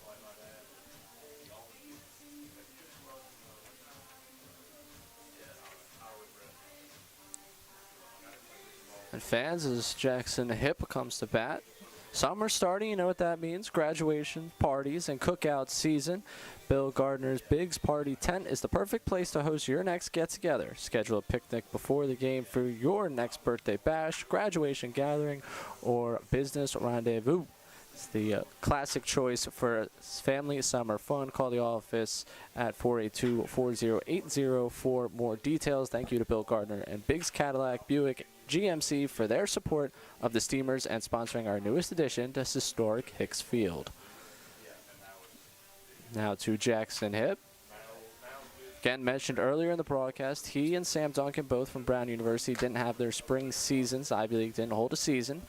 And fans, as Jackson Hipp comes to bat. Summer starting, you know what that means. Graduation, parties, and cookout season. Bill Gardner's Biggs Party Tent is the perfect place to host your next get-together. Schedule a picnic before the game for your next birthday bash, graduation gathering, or business rendezvous. It's the classic choice for family summer fun. Call the office at 482-4080 for more details. Thank you to Bill Gardner and Biggs Cadillac Buick GMC for their support of the Steamers and sponsoring our newest addition to historic Hicks Field. Now to Jackson Hipp. Again, mentioned earlier in the broadcast, he and Sam Duncan, both from Brown University, didn't have their spring seasons. Ivy League didn't hold a season.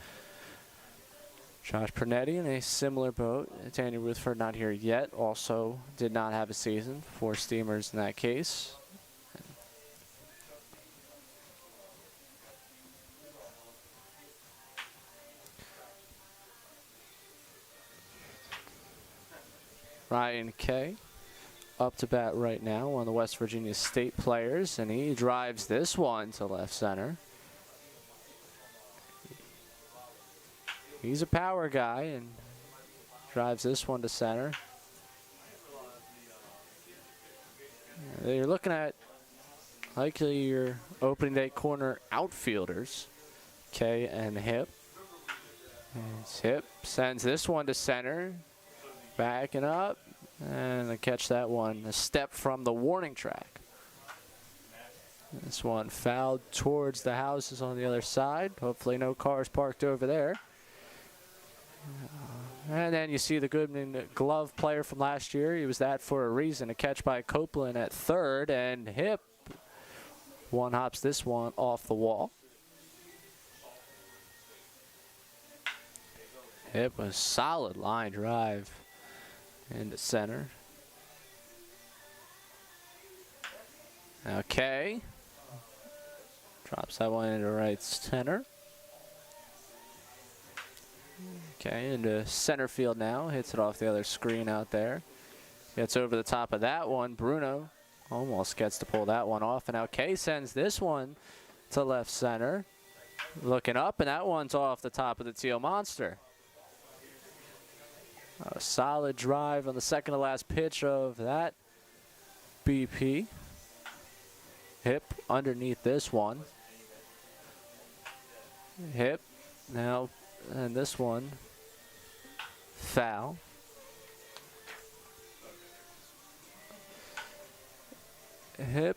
Josh Pernetti in a similar boat. Daniel Rutherford not here yet. Also did not have a season for Steamers in that case. Ryan Kay up to bat right now, one of the West Virginia State players, and he drives this one to left center. He's a power guy and drives this one to center. You're looking at likely your opening day corner outfielders, Kay and Hipp. And Hipp sends this one to center. Backing up, and they catch that one a step from the warning track. This one fouled towards the houses on the other side. Hopefully no cars parked over there. And then you see the Goodman glove player from last year. He was that for a reason. A catch by Copeland at third, and Hipp one hops this one off the wall. Hipp a solid line drive into center. Okay. Drops that one into right center. Okay, into center field now. Hits it off the other screen out there. Gets over the top of that one. Bruno almost gets to pull that one off. And now Kay sends this one to left center. Looking up, and that one's off the top of the Teal Monster. A solid drive on the second to last pitch of that BP. Hipp underneath this one. Hipp now, and this one foul. Hipp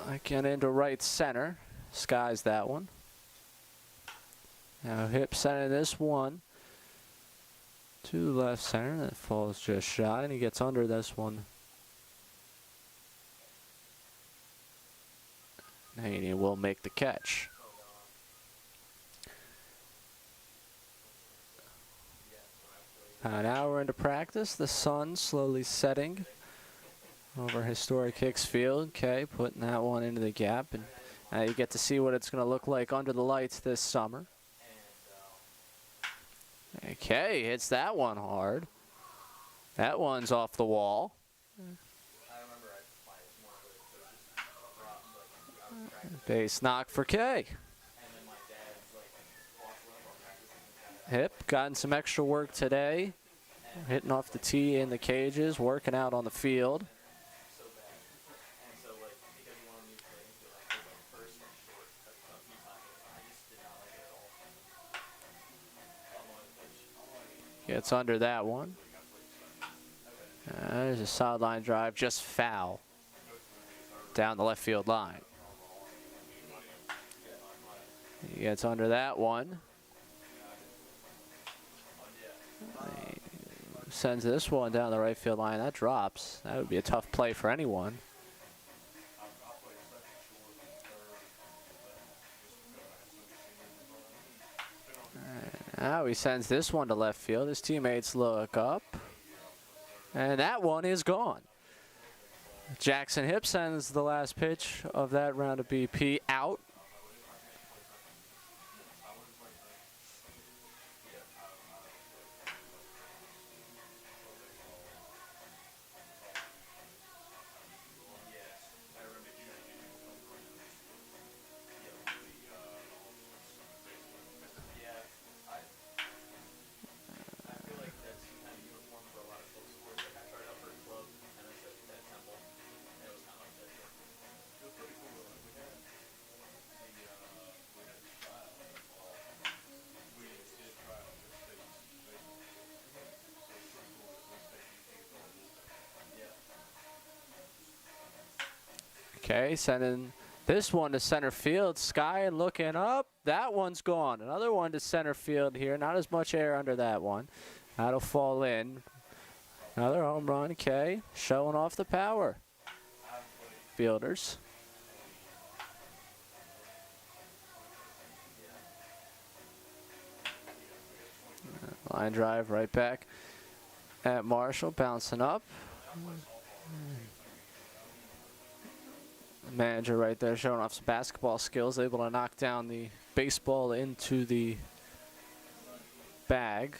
again into right center. Skies that one. Now Hipp sending this one to left center. That falls just shy, and he gets under this one. And he will make the catch. An hour into practice, the sun slowly setting over historic Hicks Field. Okay, putting that one into the gap, and now you get to see what it's going to look like under the lights this summer. Okay, hits that one hard. That one's off the wall. Base knock for Kay. Hipp gotten some extra work today. Hitting off the tee in the cages, working out on the field. Gets under that one. There's a sideline drive, just foul down the left field line. He gets under that one. He sends this one down the right field line. That drops. That would be a tough play for anyone. Now he sends this one to left field. His teammates look up. And that one is gone. Jackson Hipp sends the last pitch of that round of BP out. Okay, sending this one to center field. Sky looking up. That one's gone. Another one to center field here. Not as much air under that one. That'll fall in. Another home run. Okay, showing off the power. Fielders. Line drive right back at Marshall, bouncing up. Manager right there showing off some basketball skills, able to knock down the baseball into the bag.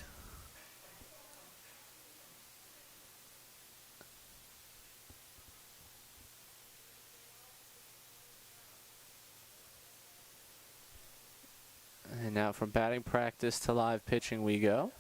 And now from batting practice to live pitching we go.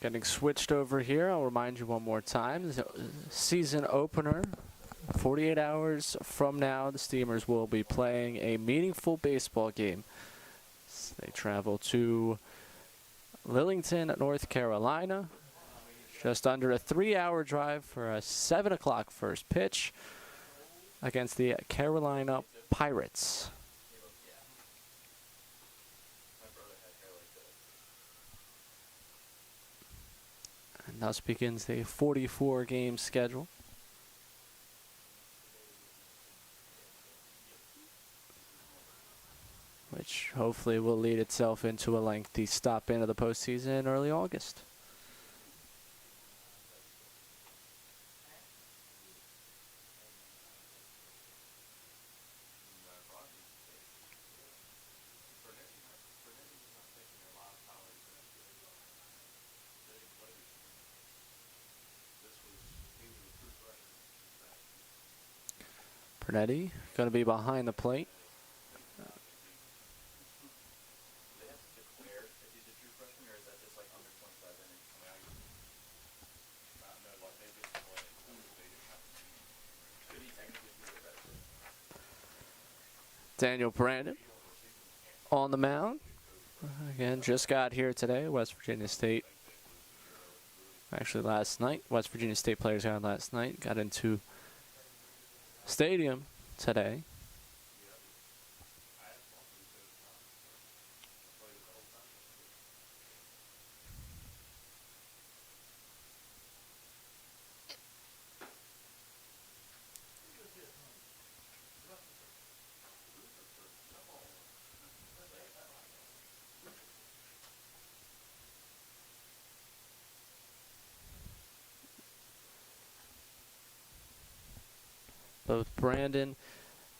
Getting switched over here, I'll remind you one more time. The season opener, 48 hours from now, the Steamers will be playing a meaningful baseball game. So they travel to Lillington, North Carolina. Just under a 3-hour drive for a 7 o'clock first pitch against the Carolina Pirates. And thus begins the 44-game schedule. Which hopefully will lead itself into a lengthy stop into the postseason in early August. Pernetti going to be behind the plate. Daniel Brandon on the mound. Again, just got here today. West Virginia State. Actually, last night. West Virginia State players got last night. Got into stadium today. Both Brandon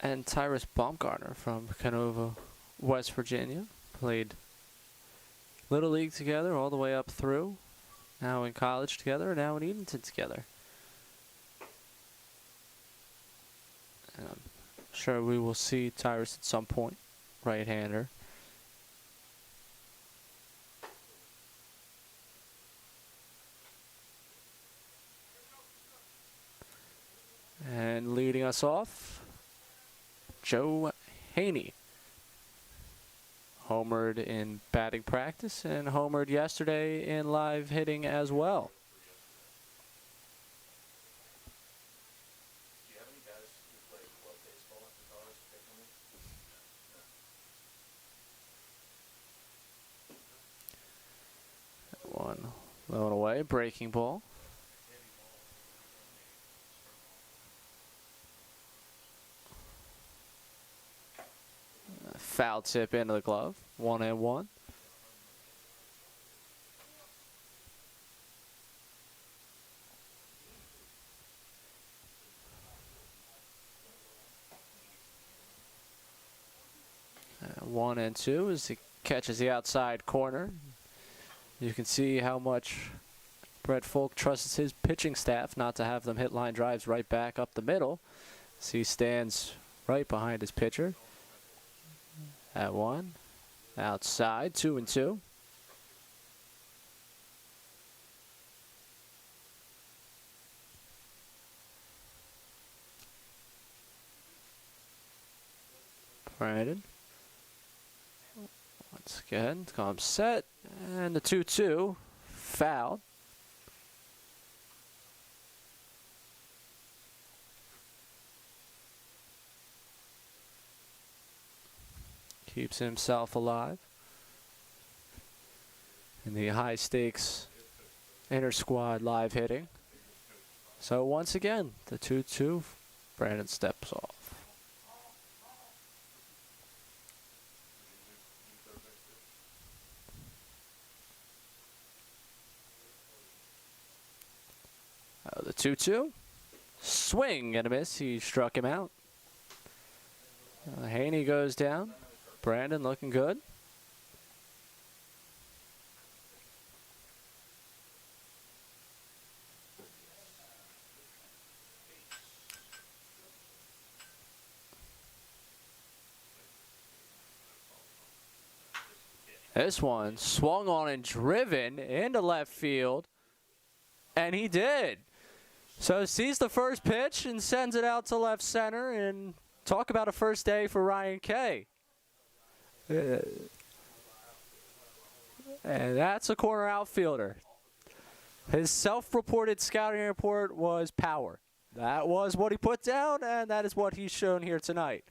and Tyrus Baumgartner from Canova, West Virginia. Played Little League together all the way up through. Now in college together, now in Edenton together. And I'm sure we will see Tyrus at some point, right-hander. And leading us off, Joe Haney. Homered in batting practice and homered yesterday in live hitting as well. Do you have any guys who play club baseball at the college pick on me? One low away, breaking ball. Foul tip into the glove, 1-1. And 1-2 as he catches the outside corner. You can see how much Brett Folk trusts his pitching staff not to have them hit line drives right back up the middle. So he stands right behind his pitcher. At 1, outside, 2-2. Brandon. Once again, comes set, and the 2-2, foul. Keeps himself alive in the high stakes inter-squad live hitting. So once again, the 2-2, Brandon steps off. The 2-2, swing and a miss. He struck him out. Haney goes down. Brandon looking good. This one swung on and driven into left field, and he did. So sees the first pitch and sends it out to left center, and talk about a first day for Ryan Kay. And that's a corner outfielder. His self-reported scouting report was power. That was what he put down, and that is what he's shown here tonight.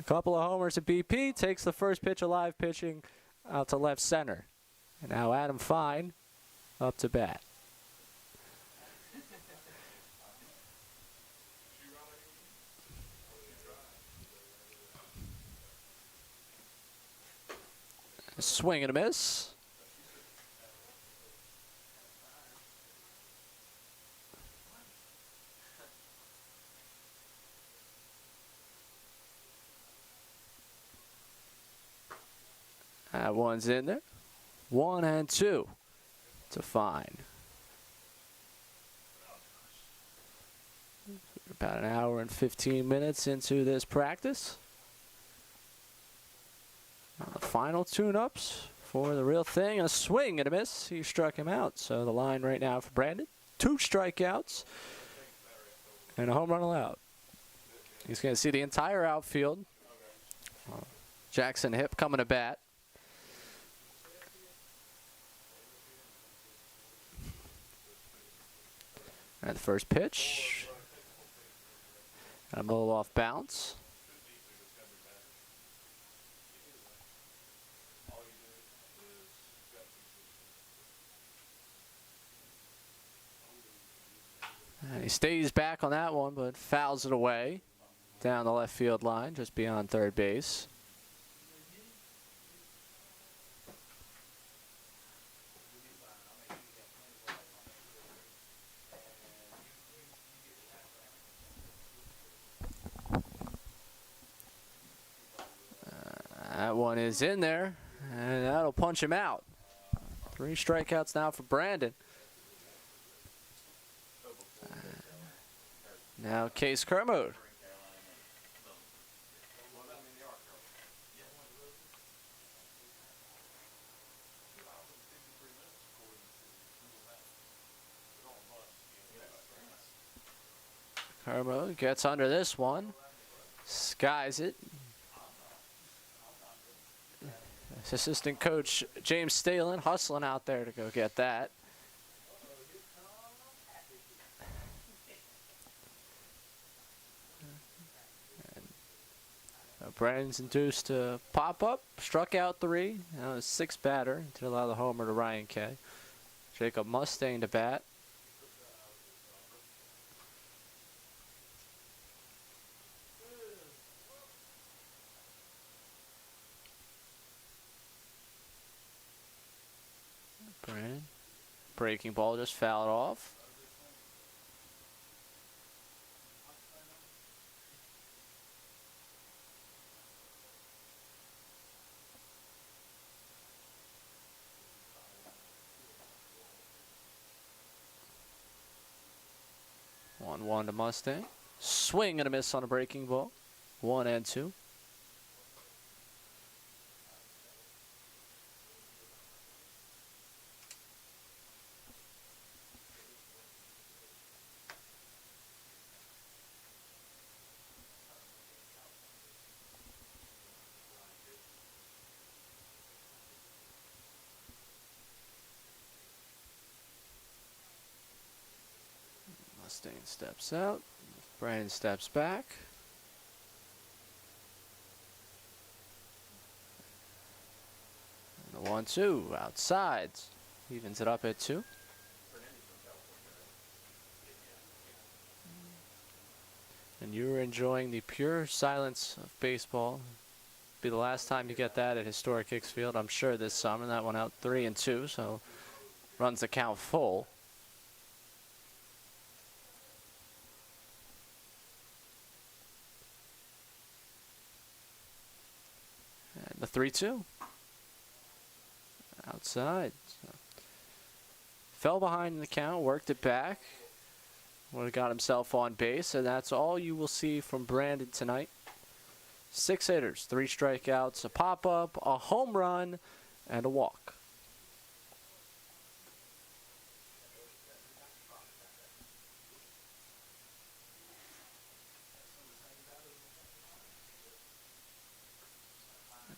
A couple of homers at BP, takes the first pitch of live pitching out to left center. And now Adam Fine up to bat. A swing and a miss. That one's in there. 1-2 to Fine. About an hour and 15 minutes into this practice. The final tune-ups for the real thing. A swing and a miss. He struck him out. So the line right now for Brandon. 2 strikeouts and a home run allowed. He's going to see the entire outfield. Jackson Hipp coming to bat. And the first pitch. And a little off bounce. And he stays back on that one, but fouls it away down the left field line, just beyond third base. one is in there, and that'll punch him out. 3 strikeouts now for Brandon. Now Case Kermode. Kermode gets under this one, skies it. Assistant coach James Stalin hustling out there to go get that. Brandon's induced to pop up, struck out 3. Now his 6th batter to allow the homer to Ryan Kay. Jacob Mustang to bat. Brandon, breaking ball just fouled off. One to Mustang. Swing and a miss on a breaking ball. 1-2. Mustang steps out. Brandon steps back. And the 1-2 outside. Evens it up at 2. And you're enjoying the pure silence of baseball. Be the last time you get that at historic Hicks Field, I'm sure, this summer. That one out 3-2, so runs the count full. The 3-2. Outside. So fell behind in the count, worked it back. Would have got himself on base, and that's all you will see from Brandon tonight. 6 hitters, 3 strikeouts, a pop-up, a home run, and a walk.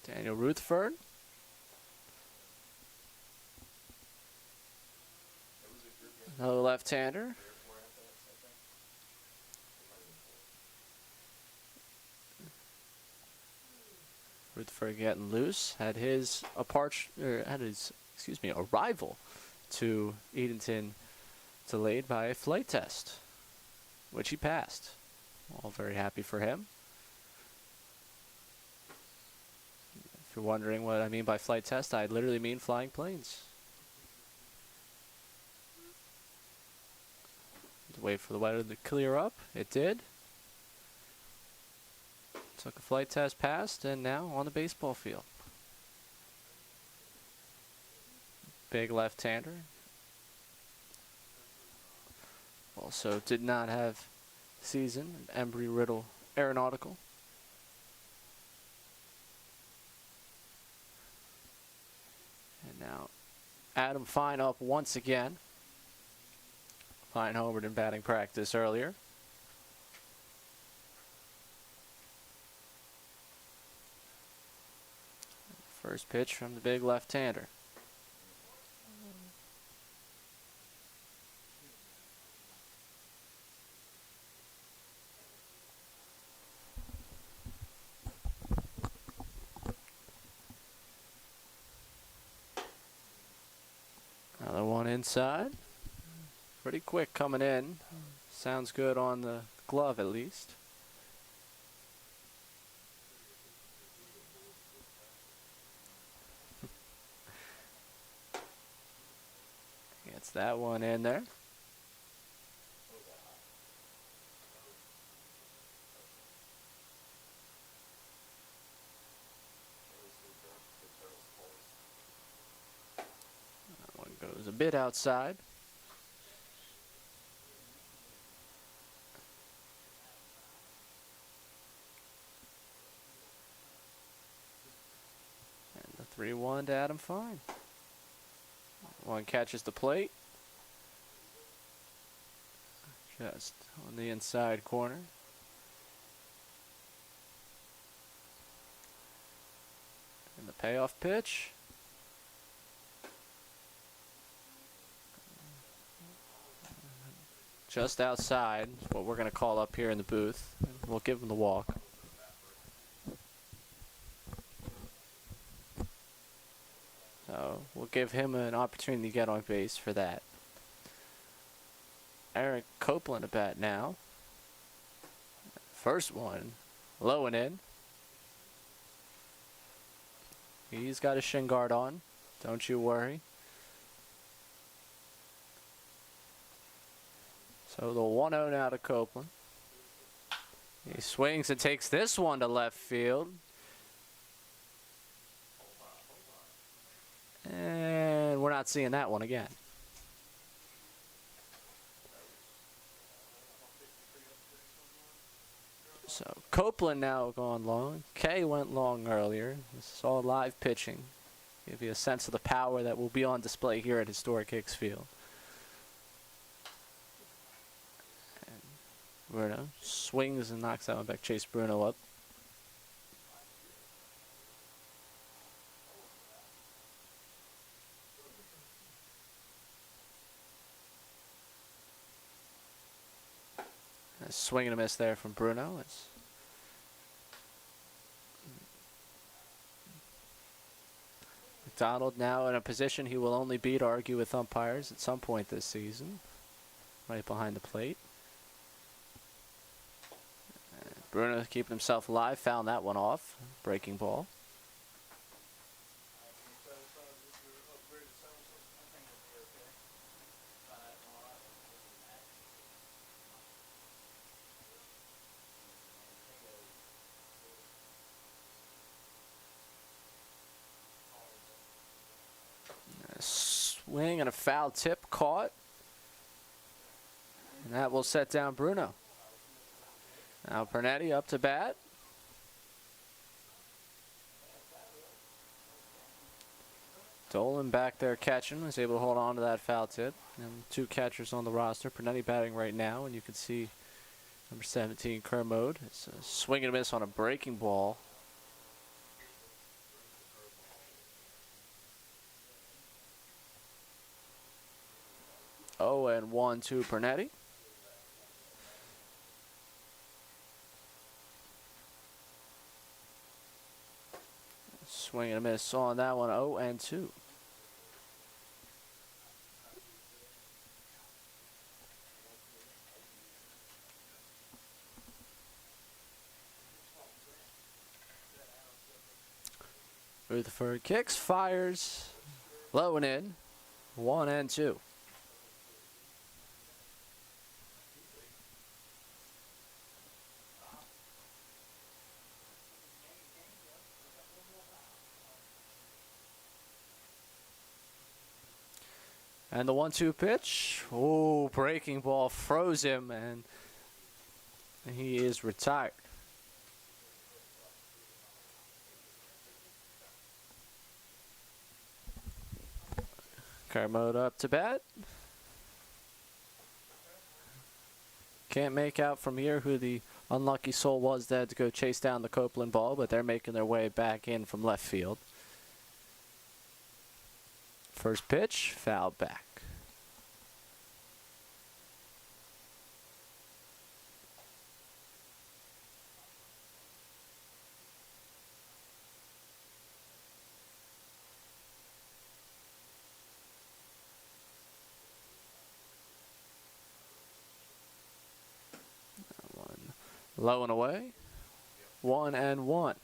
Daniel Rutherford. Another left-hander. Rutherford getting loose. Had his arrival to Edenton delayed by a flight test, which he passed. All very happy for him. If you're wondering what I mean by flight test, I literally mean flying planes. Wait for the weather to clear up. It did. Took a flight test, passed, and now on the baseball field. Big left-hander. Also did not have season, Embry-Riddle Aeronautical. And now Adam Fine up once again. Fine homered in batting practice earlier. First pitch from the big left-hander. Another one inside. Pretty quick coming in. Sounds good on the glove at least. Gets that one in there. a bit outside. And the 3-1 to Adam Fine. One catches the plate. Just on the inside corner. And the payoff pitch. Just outside, what we're going to call up here in the booth. We'll give him the walk. So we'll give him an opportunity to get on base for that. Eric Copeland at bat now. First one, low and in. He's got his shin guard on. Don't you worry. So the 1-0 now to Copeland. He swings and takes this one to left field. And we're not seeing that one again. So Copeland now going long. Kay went long earlier. This is all live pitching. Give you a sense of the power that will be on display here at historic Hicks Field. Bruno swings and knocks that one back. Chase Bruno up. A swing and a miss there from Bruno. McDonald now in a position he will only be to argue with umpires at some point this season. Right behind the plate. Bruno keeping himself alive, found that one off. Breaking ball. A swing and a foul tip caught. And that will set down Bruno. Now Pernetti up to bat. Dolan back there catching, was able to hold on to that foul tip. And two catchers on the roster. Pernetti batting right now, and you can see number 17, Kermode. It's a swing and a miss on a breaking ball. Oh, and 1-2 Pernetti. Swing and a miss on that one, 0-2. Rutherford kicks, fires, low and in, 1-2. And the 1-2 pitch. Oh, breaking ball froze him, and he is retired. Kermode up to bat. Can't make out from here who the unlucky soul was that had to go chase down the Copeland ball, but they're making their way back in from left field. First pitch, foul back. One low and away. 1-1.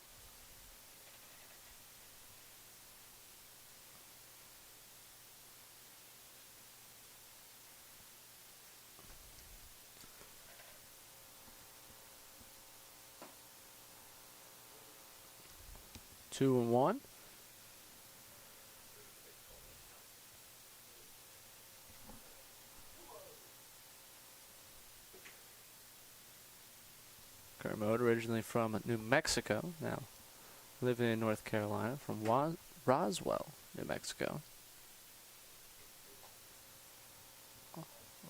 Two and one. Kermode, originally from New Mexico, now living in North Carolina, from Roswell, New Mexico.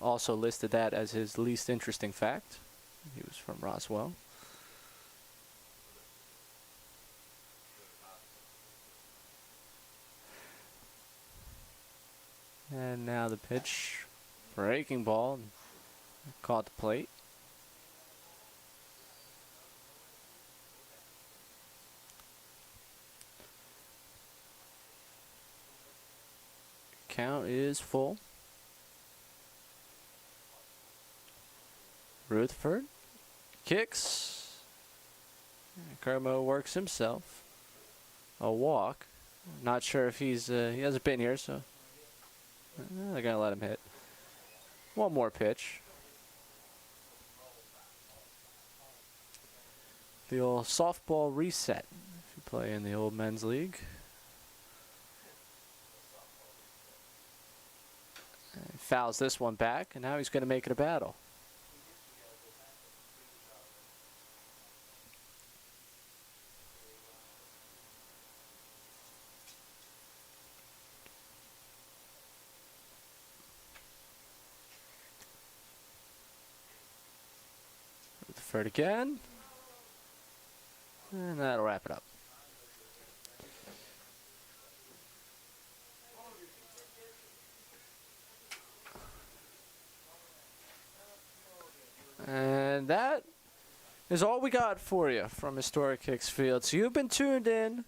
Also listed that as his least interesting fact. He was from Roswell. And now the pitch, breaking ball, caught the plate. Count is full. Rutherford kicks. Kermo works himself. A walk. Not sure if he hasn't been here, so they're going to let him hit. One more pitch. The old softball reset if you play in the old men's league. And fouls this one back, and now he's going to make it a battle. Rutherford again. And that'll wrap it up. And that is all we got for you from Historic Hicks Field. So you've been tuned in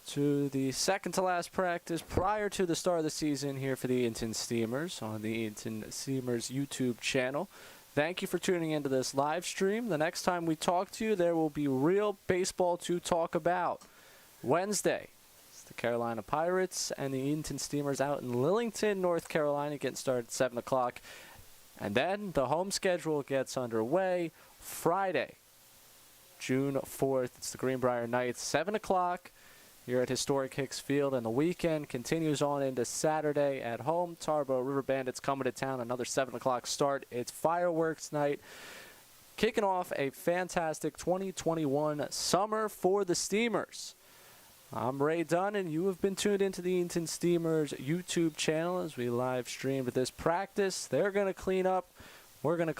to the second to last practice prior to the start of the season here for the Edenton Steamers on the Edenton Steamers YouTube channel. Thank you for tuning into this live stream. The next time we talk to you, there will be real baseball to talk about. Wednesday, it's the Carolina Pirates and the Edenton Steamers out in Lillington, North Carolina, getting started at 7 o'clock. And then the home schedule gets underway Friday, June 4th. It's the Greenbrier Knights, 7 o'clock here at Historic Hicks Field. And the weekend continues on into Saturday at home. Tarbo River Bandits coming to town, another 7 o'clock start. It's fireworks night, kicking off a fantastic 2021 summer for the Steamers. I'm Ray Dunn, and you have been tuned into the Edenton Steamers YouTube channel as we live streamed this practice. They're going to clean up. We're going to